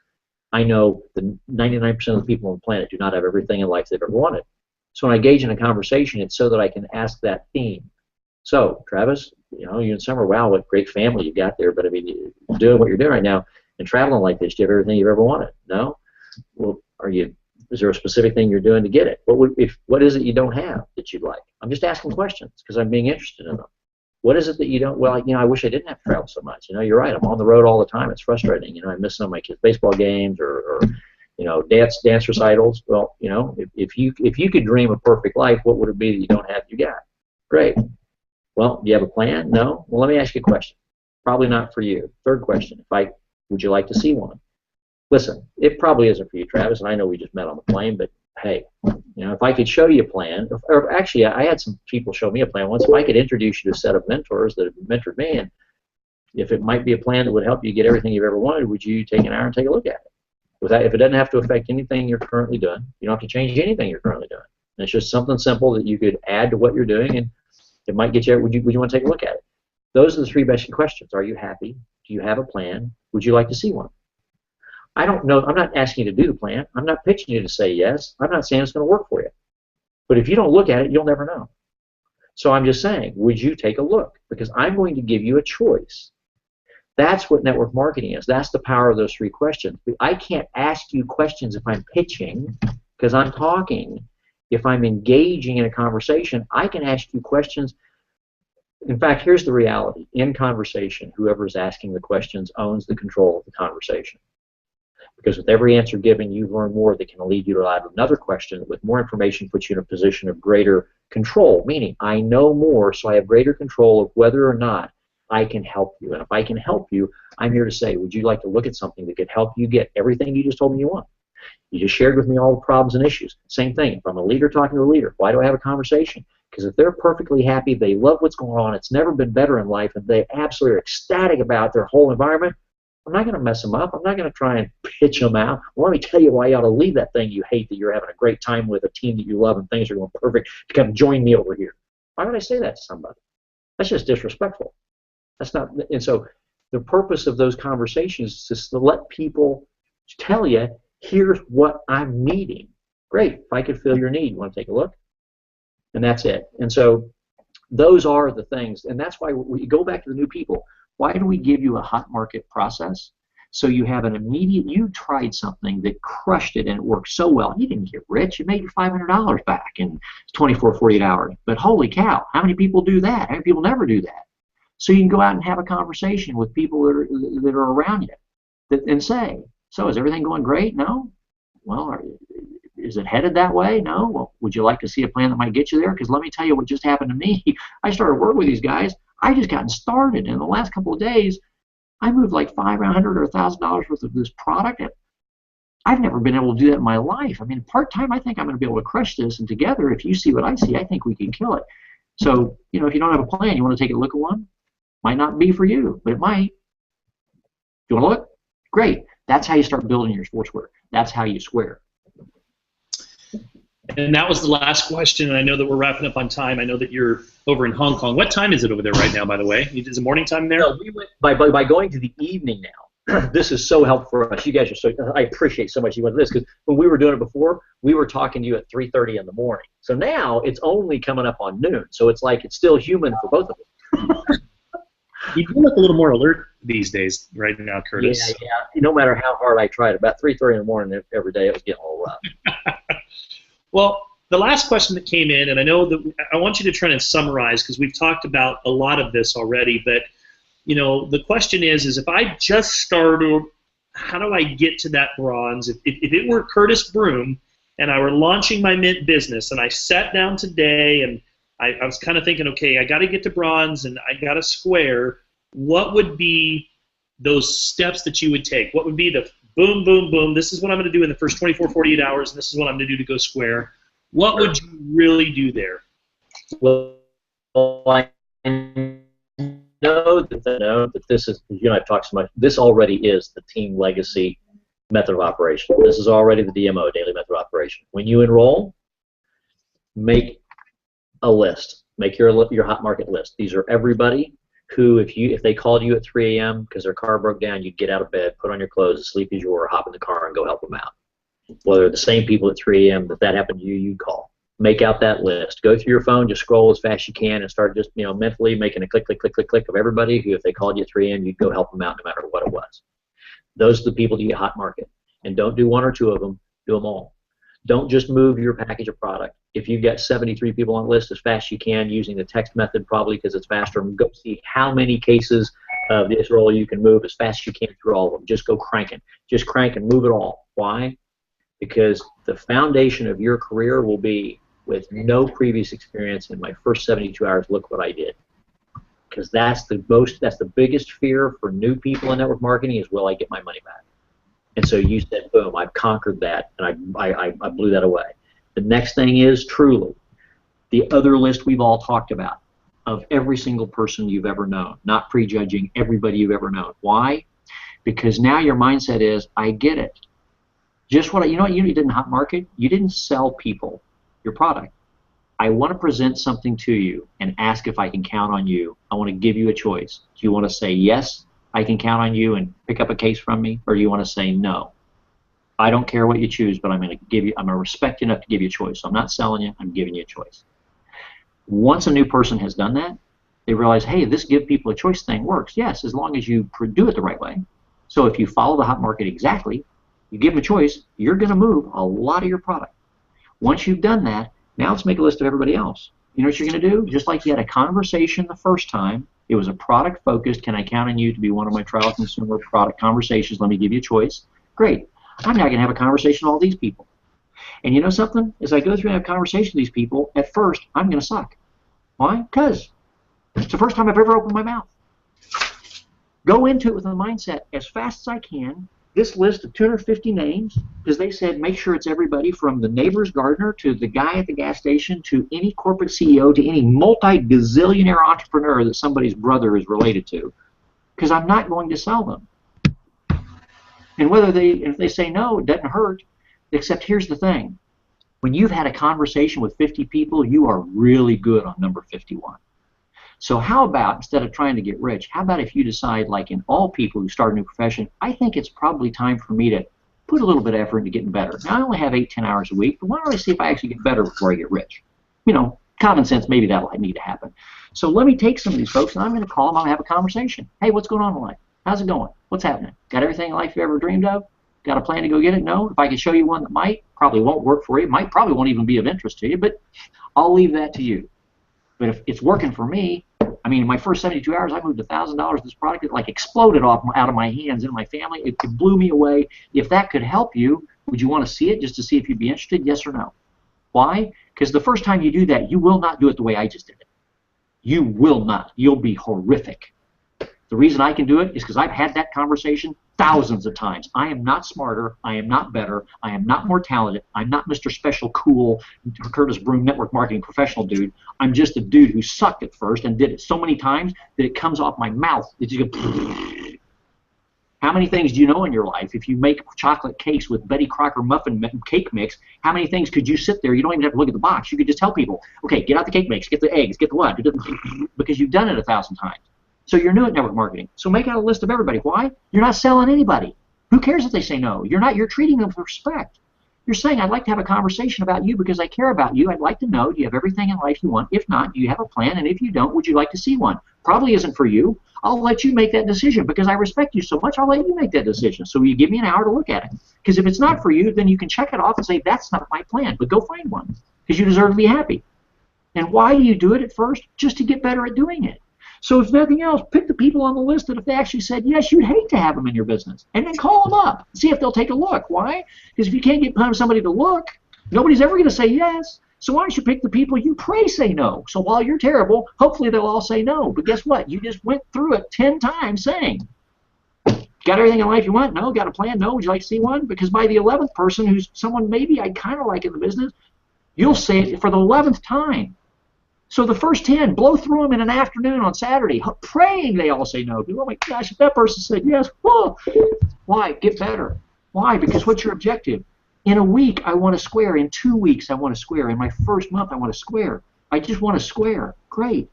I know the 99% of the people on the planet do not have everything in life they've ever wanted. So when I engage in a conversation, it's so that I can ask that theme. So, Travis, you in summer, wow, what great family you got there. But I mean, doing what you're doing right now and traveling like this, do you have everything you've ever wanted? No? Well, is there a specific thing you're doing to get it? What is it you don't have that you'd like? I'm just asking questions because I'm being interested in them. What is it that you don't? Well, I wish I didn't have to travel so much. You're right. I'm on the road all the time. It's frustrating. I miss some of my kids' baseball games or dance recitals. Well, if you could dream a perfect life, what would it be that you don't have? You got great. Well, do you have a plan? No? Well, let me ask you a question. Probably not for you. Third question, would you like to see one? Listen, it probably isn't for you, Travis, and I know we just met on the plane, but hey, if I could show you a plan, or actually I had some people show me a plan once, if I could introduce you to a set of mentors that have mentored me, and if it might be a plan that would help you get everything you've ever wanted, would you take an hour and take a look at it? If it doesn't have to affect anything you're currently doing, you don't have to change anything you're currently doing. And it's just something simple that you could add to what you're doing, and it might get you. Would you want to take a look at it? Those are the 3 basic questions. Are you happy? Do you have a plan? Would you like to see one? I don't know. I'm not asking you to do the plan. I'm not pitching you to say yes. I'm not saying it's going to work for you. But if you don't look at it, you'll never know. So I'm just saying, would you take a look? Because I'm going to give you a choice. That's what network marketing is. That's the power of those 3 questions. I can't ask you questions if I'm pitching because I'm talking. If I'm engaging in a conversation, I can ask you questions. In fact, here's the reality. In conversation, whoever is asking the questions owns the control of the conversation. Because with every answer given, you learn more that can lead you to add another question. With more information, puts you in a position of greater control, meaning I know more, so I have greater control of whether or not I can help you. And if I can help you, I'm here to say, would you like to look at something that could help you get everything you just told me you want? You just shared with me all the problems and issues. Same thing. If I'm a leader talking to a leader, why do I have a conversation? Because if they're perfectly happy, they love what's going on, it's never been better in life, and they absolutely are ecstatic about their whole environment, I'm not going to mess them up. I'm not going to try and pitch them out. Well, let me tell you why you ought to leave that thing you hate that you're having a great time with, a team that you love, and things are going perfect, to come join me over here. Why would I say that to somebody? That's just disrespectful. That's not. And so The purpose of those conversations is to let people tell you, here's what I'm needing. Great, if I could fill your need, you want to take a look? And that's it. And so those are the things, and that's why we go back to the new people. Why do we give you a hot market process? So you have an immediate, you tried something that crushed it and it worked so well. You didn't get rich. It made you $500 back in 24, 48 hours. But holy cow, how many people do that? How many people never do that? So you can go out and have a conversation with people that are around you and say, so is everything going great? No? Well, is it headed that way? No? Well, would you like to see a plan that might get you there? Because let me tell you what just happened to me. I started working with these guys. I just gotten started. In the last couple of days, I moved like $500 or $1,000 worth of this product. I've never been able to do that in my life. I mean, part-time, I think I'm going to be able to crush this. And together, if you see what I see, I think we can kill it. So, you know, if you don't have a plan, you want to take a look at one? Might not be for you, but it might. You want to look? Great. That's how you start building your sportswear. That's how you square. And that was the last question, and I know that we're wrapping up on time. I know that you're over in Hong Kong. What time is it over there right now, by the way? Is it morning time there? No, we went by going to the evening now. This is so helpful for us. You guys are so, I appreciate so much you went to this, because when we were doing it before, we were talking to you at 3:30 in the morning. So now it's only coming up on noon. So it's like it's still human for both of us. You do look a little more alert these days right now, Curtis. Yeah. No matter how hard I tried, about 3:30 in the morning every day, it was getting a little rough. Well, the last question that came in, and I know that I want you to try and summarize because we've talked about a lot of this already, but you know, the question is if I just started, how do I get to that bronze? If it were Curtis Broome and I were launching my Mynt business and I sat down today and I was kind of thinking, okay, I got to get to bronze and I got to square, what would be those steps that you would take? What would be the boom, boom, boom, this is what I'm going to do in the first 24, 48 hours, and this is what I'm going to do to go square? What would you really do there? Well, I know that this is, you and I've talked so much, this already is the team legacy method of operation. This is already the DMO, daily method of operation. When you enroll, make a list. Make your hot market list. These are everybody who, if they called you at 3 a.m. because their car broke down, you'd get out of bed, put on your clothes, as sleepy as you were, hop in the car and go help them out. Well, they're the same people at 3 a.m. that happened to you, you'd call. Make out that list. Go through your phone, just scroll as fast as you can, and start just mentally making a click, click, click, click, click of everybody who, if they called you at 3 a.m., you'd go help them out no matter what it was. Those are the people that you hot market. And don't do one or two of them, do them all. Don't just move your package of product. If you've got 73 people on the list, as fast as you can, using the text method probably because it's faster, and go see how many cases of this roll you can move as fast as you can through all of them. Just go cranking. Just crank and move it all. Why? Because the foundation of your career will be with no previous experience in my first 72 hours, look what I did. Because that's the biggest fear for new people in network marketing is, will I get my money back? And so you said, boom, I've conquered that, and I blew that away. The next thing is truly the other list we've all talked about of every single person you've ever known, not prejudging everybody you've ever known. Why? Because now your mindset is, I get it. Just what you know what you didn't hot market? You didn't sell people your product. I want to present something to you and ask if I can count on you. I want to give you a choice. Do you want to say yes, I can count on you and pick up a case from me, or do you want to say no? I don't care what you choose, but I'm going to respect you enough to give you a choice. So I'm not selling you, I'm giving you a choice. Once a new person has done that, they realize, hey, this give people a choice thing works. Yes, as long as you do it the right way. So if you follow the hot market exactly, you give them a choice, you're going to move a lot of your product. Once you've done that, now let's make a list of everybody else. You know what you're going to do? Just like you had a conversation the first time, it was a product focused, can I count on you to be one of my trial consumer product conversations? Let me give you a choice. Great. I'm now going to have a conversation with all these people. And you know something? As I go through and have a conversation with these people, at first, I'm going to suck. Why? Because it's the first time I've ever opened my mouth. Go into it with a mindset as fast as I can. This list of 250 names, because they said make sure it's everybody from the neighbor's gardener to the guy at the gas station to any corporate CEO to any multi-gazillionaire entrepreneur that somebody's brother is related to, because I'm not going to sell them. And if they say no, it doesn't hurt, except here's the thing. When you've had a conversation with 50 people, you are really good on number 51. So how about, instead of trying to get rich, how about if you decide, like in all people who start a new profession, I think it's probably time for me to put a little bit of effort into getting better. Now, I only have 8, 10 hours a week, but why don't I see if I actually get better before I get rich? You know, common sense, maybe that'll need to happen. So let me take some of these folks, and I'm going to call them, I'm going to have a conversation. Hey, what's going on in life? How's it going? What's happening? Got everything in life you ever dreamed of? Got a plan to go get it? No? If I could show you one that might, probably won't work for you, probably won't even be of interest to you, but I'll leave that to you. But if it's working for me, I mean, in my first 72 hours, I moved $1,000. This product, it like exploded out of my hands in my family. It blew me away. If that could help you, would you want to see it just to see if you'd be interested? Yes or no? Why? Because the first time you do that, you will not do it the way I just did it. You will not. You'll be horrific. The reason I can do it is because I've had that conversation thousands of times. I am not smarter. I am not better. I am not more talented. I'm not Mr. Special Cool Curtis Broome network marketing professional dude. I'm just a dude who sucked at first and did it so many times that it comes off my mouth. It's just how many things do you know in your life? If you make chocolate cakes with Betty Crocker muffin cake mix, how many things could you sit there? You don't even have to look at the box. You could just tell people, okay, get out the cake mix, get the eggs, get the what, because you've done it 1,000 times. So you're new at network marketing. So make out a list of everybody. Why? You're not selling anybody. Who cares if they say no? You're treating them with respect. You're saying, I'd like to have a conversation about you because I care about you. I'd like to know, do you have everything in life you want? If not, do you have a plan? And if you don't, would you like to see one? Probably isn't for you. I'll let you make that decision because I respect you so much. I'll let you make that decision. So you give me an hour to look at it. Because if it's not for you, then you can check it off and say, that's not my plan. But go find one because you deserve to be happy. And why do you do it at first? Just to get better at doing it. So if nothing else, pick the people on the list that if they actually said yes, you'd hate to have them in your business. And then call them up. See if they'll take a look. Why? Because if you can't get somebody to look, nobody's ever going to say yes. So why don't you pick the people you pray say no? So while you're terrible, hopefully they'll all say no. But guess what? You just went through it 10 times saying, got everything in life you want? No. Got a plan? No. Would you like to see one? Because by the 11th person, who's someone maybe I kind of like in the business, you'll say it for the 11th time. So the first 10, blow through them in an afternoon on Saturday, praying they all say no. Oh my gosh, if that person said yes, whoa. Why? Get better. Why? Because what's your objective? In a week, I want to square. In 2 weeks, I want to square. In my first month, I want to square. I just want to square. Great.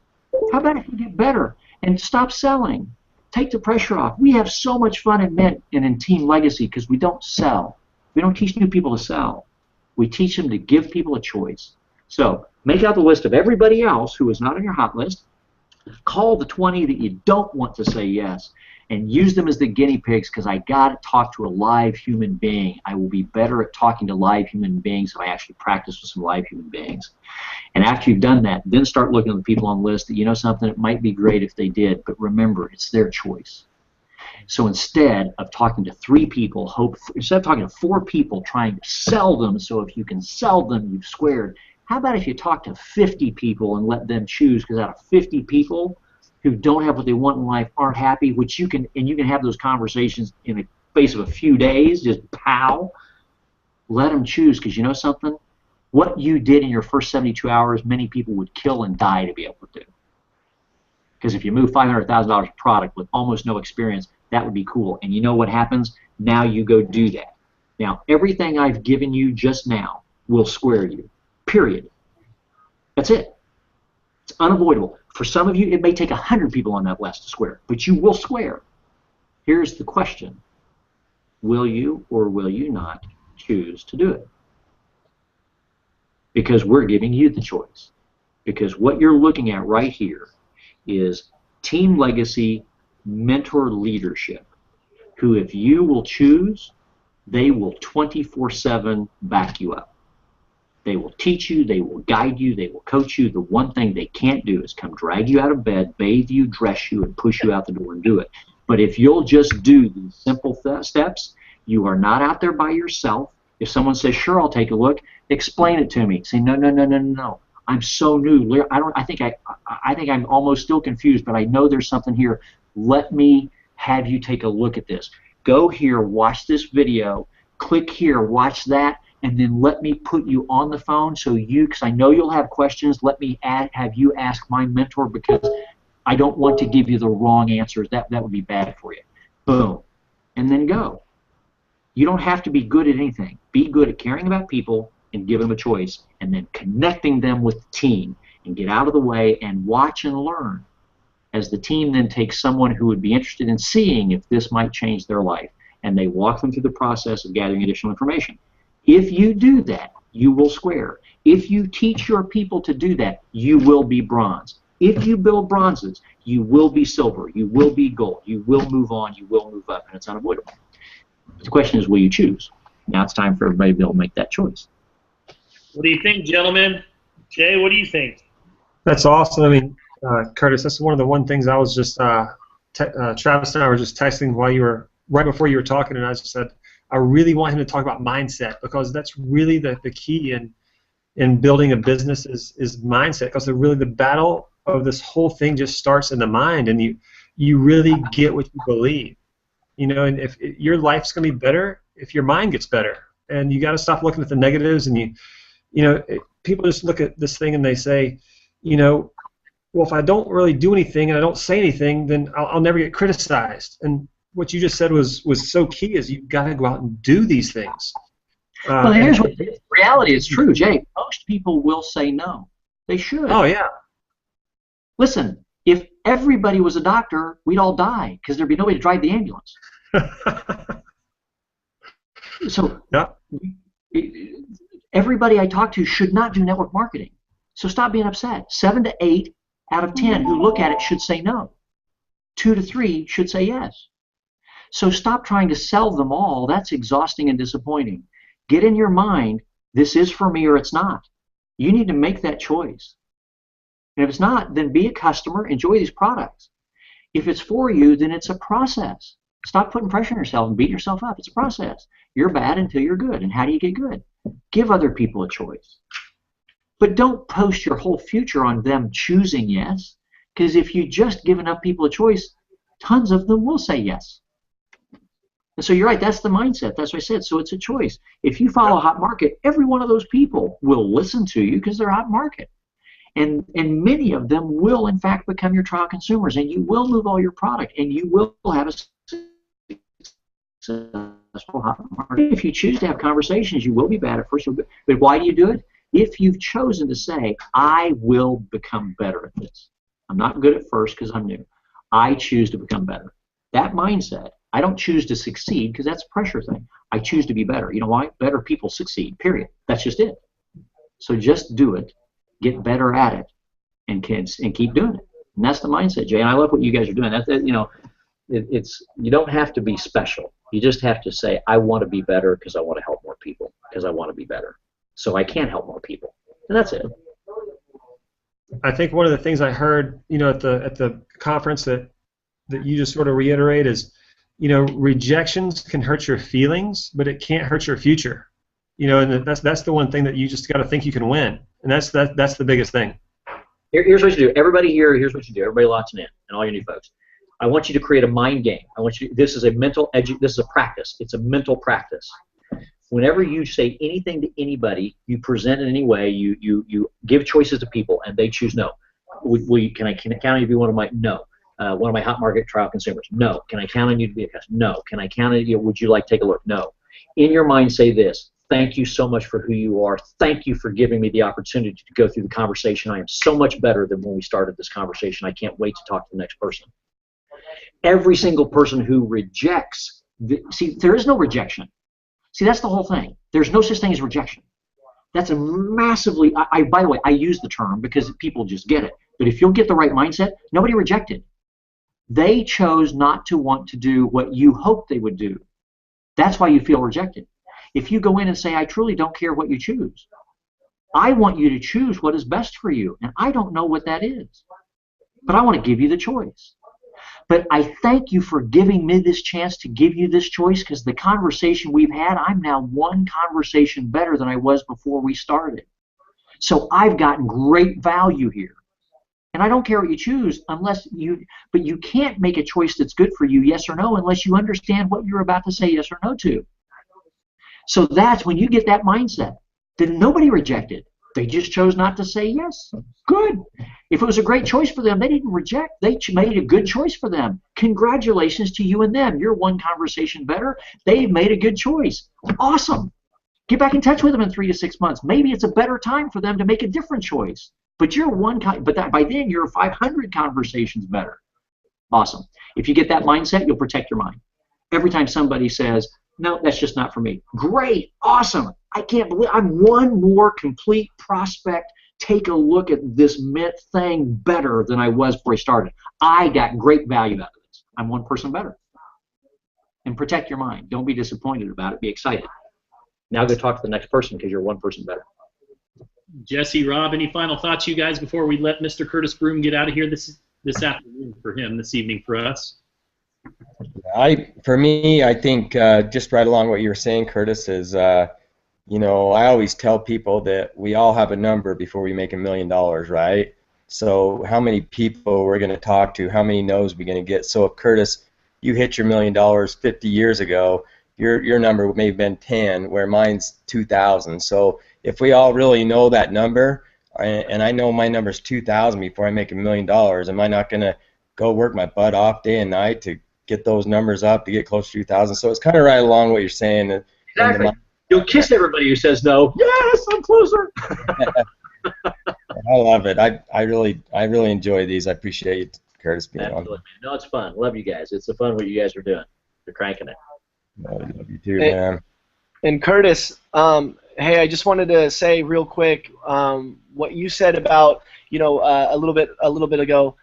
How about if you get better and stop selling? Take the pressure off. We have so much fun in Mynt and in Team Legacy because we don't sell. We don't teach new people to sell. We teach them to give people a choice. So make out the list of everybody else who is not on your hot list. Call the 20 that you don't want to say yes, and use them as the guinea pigs because I got to talk to a live human being. I will be better at talking to live human beings if I actually practice with some live human beings. And after you've done that, then start looking at the people on the list that you know something, it might be great if they did, but remember, it's their choice. So instead of talking to 3 people, instead of talking to 4 people trying to sell them, so if you can sell them, you've squared. How about if you talk to 50 people and let them choose? Because out of 50 people who don't have what they want in life, aren't happy, which you can have those conversations in the space of a few days, just pow. Let them choose, because you know something? What you did in your first 72 hours, many people would kill and die to be able to do. Because if you move $500,000 of product with almost no experience, that would be cool. And you know what happens? Now you go do that. Now, everything I've given you just now will square you. Period. That's it. It's unavoidable. For some of you, it may take 100 people on that list to square, but you will square. Here's the question. Will you or will you not choose to do it? Because we're giving you the choice. Because what you're looking at right here is Team Legacy Mentor Leadership, who if you will choose, they will 24/7 back you up. They will teach you, they will guide you, they will coach you. The one thing they can't do is come drag you out of bed, bathe you, dress you, and push you out the door and do it. But if you'll just do these simple steps, you are not out there by yourself. If someone says, sure, I'll take a look, explain it to me. Say, no, no, no, no, no. I'm so new. I think I'm almost still confused, but I know there's something here. Let me have you take a look at this. Go here, watch this video, click here, watch that, and then let me put you on the phone so because I know you'll have questions, let me have you ask my mentor because I don't want to give you the wrong answers. That would be bad for you. Boom. And then go. You don't have to be good at anything. Be good at caring about people and giving them a choice and then connecting them with the team and get out of the way and watch and learn. as the team then takes someone who would be interested in seeing if this might change their life, and they walk them through the process of gathering additional information. If you do that, you will square. If you teach your people to do that, you will be bronze. If you build bronzes, you will be silver, you will be gold, you will move on, you will move up, and it's unavoidable. The question is, will you choose? Now it's time for everybody to be able to make that choice. What do you think, gentlemen? Jay, what do you think? That's awesome. I mean, Curtis, that's one of the things I was just, Travis and I were just texting while you were, right before you were talking, and I just said, I really want him to talk about mindset, because that's really the key in building a business is mindset, because really the battle of this whole thing just starts in the mind, and you really get what you believe. You know, and if your life's going to be better if your mind gets better, and you got to stop looking at the negatives, and people just look at this thing and they say, well, if I don't really do anything and I don't say anything, then I'll never get criticized. And what you just said was so key, is you've got to go out and do these things. Well, here's what the reality is true, Jay. Most people will say no. They should. Oh, yeah. Listen, if everybody was a doctor, we'd all die, because there'd be nobody to drive the ambulance. So yeah. Everybody I talk to should not do network marketing. So stop being upset. 7 to 8 out of 10 who look at it should say no. 2 to 3 should say yes. So stop trying to sell them all. That's exhausting and disappointing. Get in your mind, this is for me or it's not. You need to make that choice. And if it's not, then be a customer, enjoy these products. If it's for you, then it's a process. Stop putting pressure on yourself and beating yourself up. It's a process. You're bad until you're good. And how do you get good? Give other people a choice. But don't post your whole future on them choosing yes, because if you just give enough people a choice, tons of them will say yes. And so you're right, that's the mindset. That's what I said. So it's a choice. If you follow a hot market, every one of those people will listen to you because they're hot market. And many of them will, in fact, become your trial consumers, and you will move all your product, and you will have a successful hot market. If you choose to have conversations, you will be bad at first. But why do you do it? If you've chosen to say, I will become better at this. I'm not good at first because I'm new. I choose to become better. That mindset, I don't choose to succeed because that's a pressure thing. I choose to be better. You know why? Better people succeed, period. That's just it. So just do it, get better at it, and keep doing it. And that's the mindset, Jay. And I love what you guys are doing. You don't have to be special. You just have to say, I want to be better because I want to help more people, because I want to be better. So I can help more people. And that's it. I think one of the things I heard, at the conference that you just sort of reiterate is, rejections can hurt your feelings, but it can't hurt your future. And that's the one thing that you just got to think you can win, and that's the biggest thing. Here's what you do. Everybody here, here's what you do. Everybody watching in, and all your new folks. I want you to create a mind game. This is a this is a practice. It's a mental practice. Whenever you say anything to anybody, you present in any way, you give choices to people, and they choose no. Can I count on you to be one of my one of my hot market trial consumers? No. Can I count on you to be a customer? No. Can I count on you? Would you like to take a look? No. In your mind, say this: thank you so much for who you are. Thank you for giving me the opportunity to go through the conversation. I am so much better than when we started this conversation. I can't wait to talk to the next person. Every single person who rejects, see, there is no rejection. See, that's the whole thing. There's no such thing as rejection. That's a massively, by the way, I use the term because people just get it. But if you'll get the right mindset, nobody rejected. They chose not to want to do what you hoped they would do. That's why you feel rejected. If you go in and say, I truly don't care what you choose. I want you to choose what is best for you. And I don't know what that is. But I want to give you the choice. But I thank you for giving me this chance to give you this choice, because the conversation we've had, I'm now one conversation better than I was before we started. So I've gotten great value here. And I don't care what you choose but you can't make a choice that's good for you, yes or no, unless you understand what you're about to say yes or no to. So that's when you get that mindset. Then nobody rejected. They just chose not to say yes. Good. If it was a great choice for them, they didn't reject. They made a good choice for them. Congratulations to you and them. You're one conversation better. They've made a good choice. Awesome. Get back in touch with them in 3 to 6 months. Maybe it's a better time for them to make a different choice. But you're by then you're 500 conversations better. Awesome. If you get that mindset, you'll protect your mind. Every time somebody says, no, that's just not for me. Great, awesome. I can't believe I'm one more complete prospect. Take a look at this Mynt thing better than I was before I started. I got great value out of this. I'm one person better. And protect your mind. Don't be disappointed about it. Be excited. Now go talk to the next person because you're one person better. Jesse, Rob, any final thoughts, you guys, before we let Mr. Curtis Broome get out of here this afternoon for him, this evening for us? For me, I think just right along what you were saying, Curtis, is you know, I always tell people that we all have a number before we make $1 million, right? So how many people we're going to talk to, how many no's we're going to get. So if, Curtis, you hit your $1 million 50 years ago, your number may have been 10, where mine's 2,000. So if we all really know that number, and I know my number's 2,000 before I make $1 million, am I not going to go work my butt off day and night to get those numbers up to get close to 2,000? So it's kind of right along what you're saying. Exactly. You'll kiss everybody who says no. Yes, I'm closer. I love it. I really enjoy these. I appreciate you, Curtis, being Absolutely, on. man. No, it's fun. Love you guys. It's fun what you guys are doing. You're cranking it. I love you too, man. And Curtis, hey, I just wanted to say real quick what you said about, you know, a little bit ago.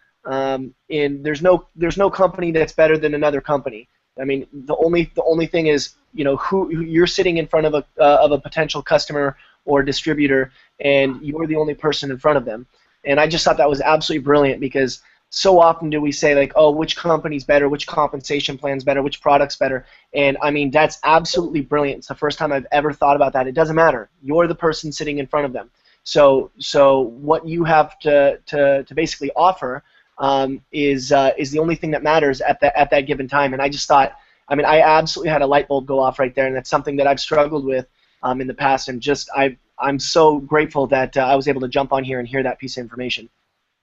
There's no company that's better than another company. I mean, the only thing is, you know, who you're sitting in front of a potential customer or distributor, and you're the only person in front of them. And I just thought that was absolutely brilliant, because so often do we say, like, oh, which company's better, which compensation plan's better, which product's better. And I mean, that's absolutely brilliant. It's the first time I've ever thought about that. It doesn't matter. You're the person sitting in front of them. So what you have to basically offer is the only thing that matters at that given time. And I just thought, I mean, I absolutely had a light bulb go off right there, and that's something that I've struggled with in the past. And just I'm so grateful that I was able to jump on here and hear that piece of information.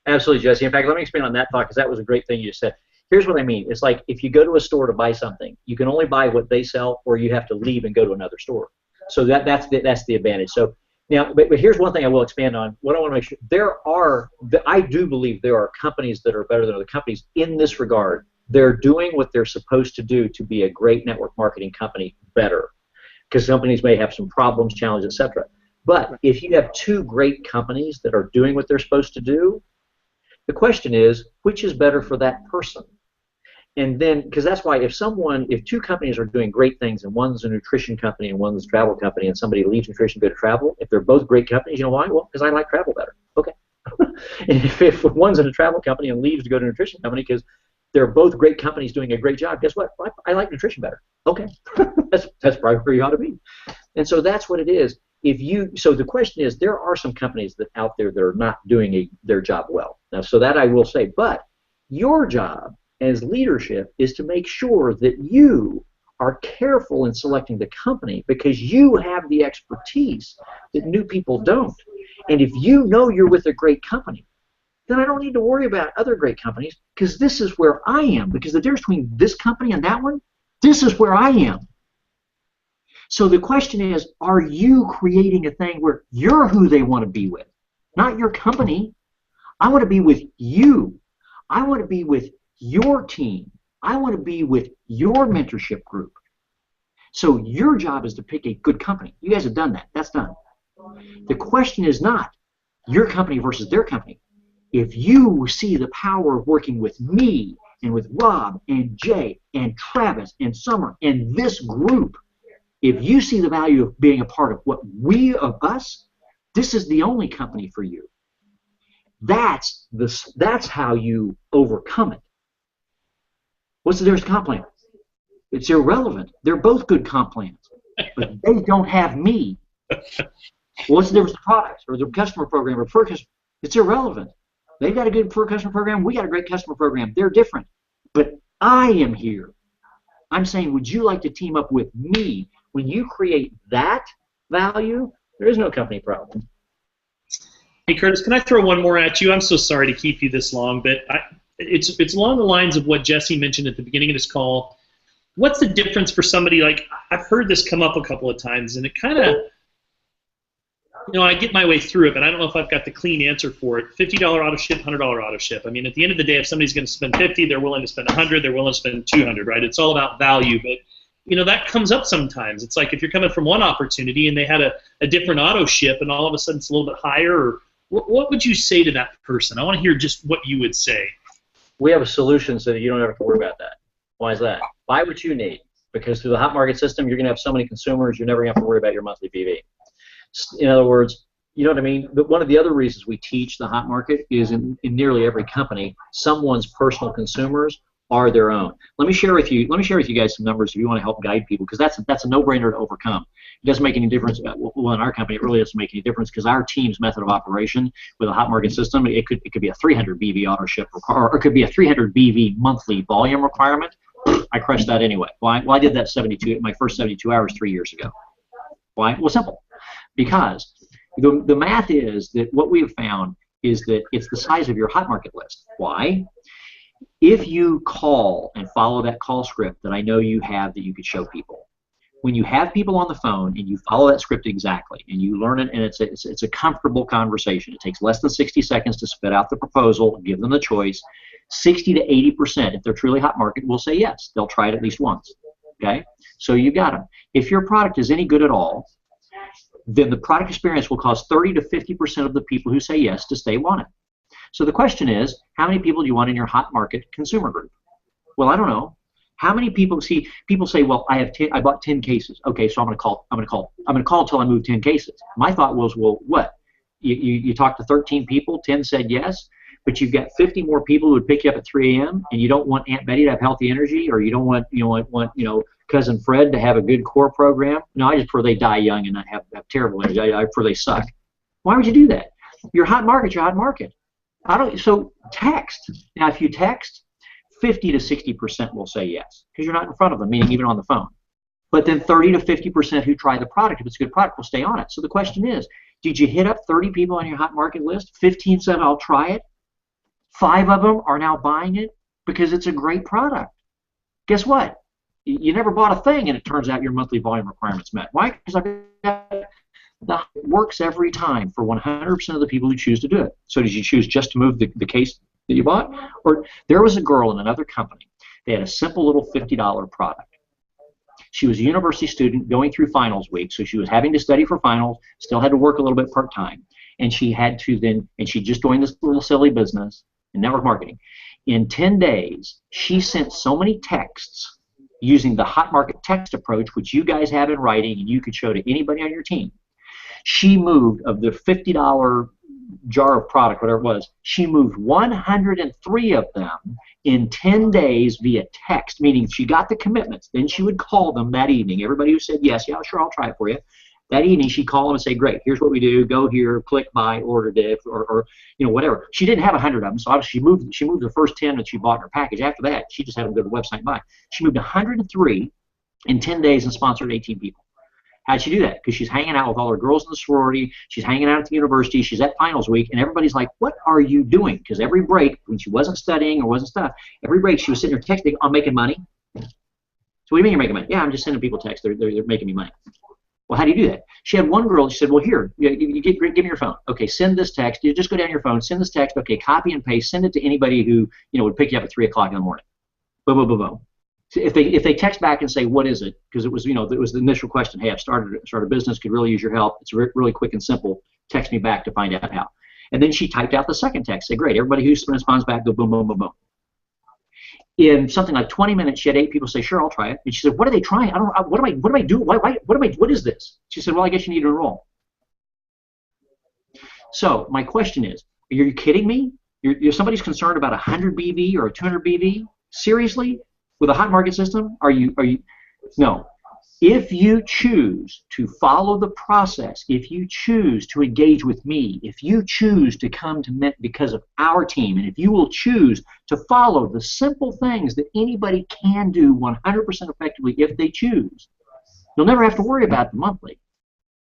Absolutely, Jesse. In fact, let me expand on that thought, because that was a great thing you just said. Here's what I mean. It's like if you go to a store to buy something, you can only buy what they sell, or you have to leave and go to another store. So that's the advantage. So now, but here's one thing I will expand on. What I want to make sure, I do believe there are companies that are better than other companies in this regard. They're doing what they're supposed to do to be a great network marketing company better, because companies may have some problems, challenges, etc. But if you have two great companies that are doing what they're supposed to do, the question is, which is better for that person? And then, because that's why if two companies are doing great things, and one's a nutrition company and one's a travel company, and somebody leaves nutrition to go to travel, if they're both great companies, you know why? Well, because I like travel better. Okay. And if one's in a travel company and leaves to go to a nutrition company because they're both great companies doing a great job, guess what? I like nutrition better. Okay. that's probably where you ought to be. And so that's what it is. So the question is, there are some companies that out there that are not doing their job well. Now, so that I will say, but your job as leadership is to make sure that you are careful in selecting the company, because you have the expertise that new people don't. And if you know you're with a great company, then I don't need to worry about other great companies, because this is where I am. Because the difference between this company and that one, this is where I am. So the question is, are you creating a thing where you're who they want to be with? Not your company. I want to be with you. I want to be with your team. I want to be with your mentorship group. So your job is to pick a good company. You guys have done that. That's done. The question is not your company versus their company. If you see the power of working with me and with Rob and Jay and Travis and Summer and this group, if you see the value of being a part of us, this is the only company for you. That's how you overcome it. What's the difference with comp plan? It's irrelevant. They're both good comp plans, but they don't have me. What's the difference with products or the customer program or per customer? It's irrelevant. They've got a good per customer program. We got a great customer program. They're different, but I am here. I'm saying, would you like to team up with me? When you create that value, there is no company problem. Hey, Curtis, can I throw one more at you? I'm so sorry to keep you this long, but it's along the lines of what Jesse mentioned at the beginning of this call. What's the difference for somebody like, I've heard this come up a couple of times, and it kind of, I get my way through it, but I don't know if I've got the clean answer for it. $50 auto ship, $100 auto ship. I mean, at the end of the day, if somebody's going to spend 50, they're willing to spend 100, they're willing to spend 200, right? It's all about value, but that comes up sometimes. It's like if you're coming from one opportunity and they had a different auto ship, and all of a sudden it's a little bit higher. Or what would you say to that person? I want to hear just what you would say. We have a solution so that you don't have to worry about that. Why is that? Buy what you need, because through the hot market system, you're going to have so many consumers, you're never going to have to worry about your monthly BV. In other words, you know what I mean? But one of the other reasons we teach the hot market is in nearly every company, someone's personal consumers are their own. Let me share with you guys some numbers if you want to help guide people, because that's a no-brainer to overcome. It doesn't make any difference. Well, in our company, it really doesn't make any difference, because our team's method of operation with a hot market system, it could be a 300 BV auto ship, or it could be a 300 BV monthly volume requirement. I crushed that anyway. Why? Well, I did that my first 72 hours 3 years ago. Why? Well, simple. Because the math is that what we have found is that it's the size of your hot market list. Why? If you call and follow that call script that I know you have that you could show people, when you have people on the phone and you follow that script exactly and you learn it, and it's a comfortable conversation, it takes less than 60 seconds to spit out the proposal, give them the choice. 60 to 80%, if they're truly hot market, will say yes. They'll try it at least once. Okay? So you got them. If your product is any good at all, then the product experience will cause 30 to 50% of the people who say yes to stay on it. So the question is, how many people do you want in your hot market consumer group? Well, I don't know. How many people say, well, I bought 10 cases. Okay, so I'm going to call until I move 10 cases. My thought was, well, what? You talked to 13 people, 10 said yes, but you've got 50 more people who would pick you up at 3 a.m. and you don't want Aunt Betty to have healthy energy, or you don't want Cousin Fred to have a good core program. No, I just prefer they die young and not have terrible energy. I prefer they suck. Why would you do that? Your hot market's your hot market. So text. Now, if you text, 50 to 60% will say yes, because you're not in front of them, meaning even on the phone. But then 30 to 50% who try the product, if it's a good product, will stay on it. So the question is, did you hit up 30 people on your hot market list? 15 said, I'll try it. 5 of them are now buying it because it's a great product. Guess what? You never bought a thing, and it turns out your monthly volume requirement's met. Why? Because that works every time for 100% of the people who choose to do it. So did you choose just to move the case that you bought? Or there was a girl in another company. They had a simple little $50 product. She was a university student going through finals week, so she was having to study for finals, still had to work a little bit part-time. And she just joined this little silly business in network marketing. In 10 days, she sent so many texts using the hot market text approach, which you guys have in writing and you could show to anybody on your team. She moved, of the $50 jar of product, whatever it was, she moved 103 of them in 10 days via text, meaning she got the commitments. Then she would call them that evening. Everybody who said, yes, yeah, sure, I'll try it for you. That evening, she'd call them and say, great, here's what we do. Go here, click buy, order diff, or whatever. She didn't have 100 of them, so obviously she moved the first 10 that she bought in her package. After that, she just had them go to the website and buy. She moved 103 in 10 days and sponsored 18 people. How'd she do that? Because she's hanging out with all her girls in the sorority, she's hanging out at the university, she's at finals week, and everybody's like, what are you doing? Because every break, when she wasn't studying or wasn't stuff, every break she was sitting there texting, I'm making money. So what do you mean you're making money? Yeah, I'm just sending people texts, they're making me money. Well, how do you do that? She had one girl, she said, well, here, give me your phone. Okay, send this text. You just go down your phone, send this text. Okay, copy and paste, send it to anybody who would pick you up at 3 o'clock in the morning. Boom, boom, boom, boom. So if they text back and say, what is it? Because it was, it was the initial question. Hey, I've started a business, could really use your help. It's really quick and simple. Text me back to find out how. And then she typed out the second text. Say, great, everybody who responds back, go boom, boom, boom, boom. In something like 20 minutes, she had 8 people say, sure, I'll try it. And she said, what are they trying? What am I doing? What is this? She said, well, I guess you need to enroll. So my question is, are you kidding me? Somebody's concerned about 100 BV or a 200 BV? Seriously? With a hot market system? Are you? No. If you choose to follow the process, if you choose to engage with me, if you choose to come to Mynt because of our team, and if you will choose to follow the simple things that anybody can do 100% effectively if they choose, you'll never have to worry about the monthly,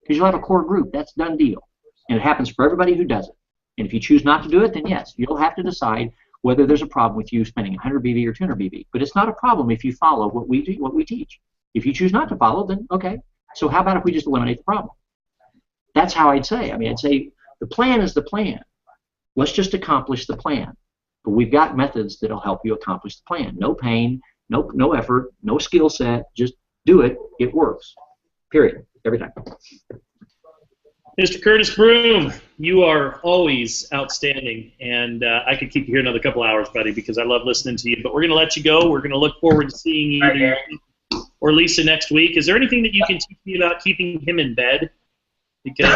because you'll have a core group. That's a done deal. And it happens for everybody who does it. And if you choose not to do it, then yes, you'll have to decide whether there's a problem with you spending 100 BV or 200 BV. But it's not a problem if you follow what we teach. If you choose not to follow, then okay. So how about if we just eliminate the problem? That's how I'd say. I mean, I'd say the plan is the plan. Let's just accomplish the plan. But we've got methods that'll help you accomplish the plan. No pain, no effort, no skill set. Just do it. It works. Period. Every time. Mr. Curtis Broome, you are always outstanding, and I could keep you here another couple hours, buddy, because I love listening to you. But we're going to let you go. We're going to look forward to seeing you either or Lisa next week. Is there anything that you can teach me about keeping him in bed? Because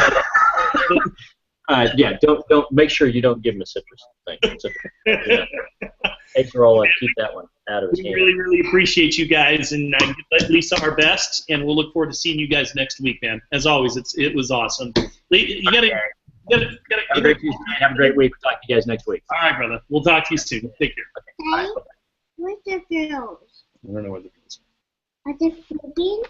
yeah, don't make sure you don't give him a citrus thing. Yeah. Roll, keep that one out of his hand. We really appreciate you guys, and I let Lisa our best, and we'll look forward to seeing you guys next week, man. As always, it was awesome. You gotta have a great Tuesday. Have a great week. We'll talk to you guys next week. All right, brother. We'll talk to you soon. Take care. Hey, where's the girls? I don't know where the girls are. Are they sleeping?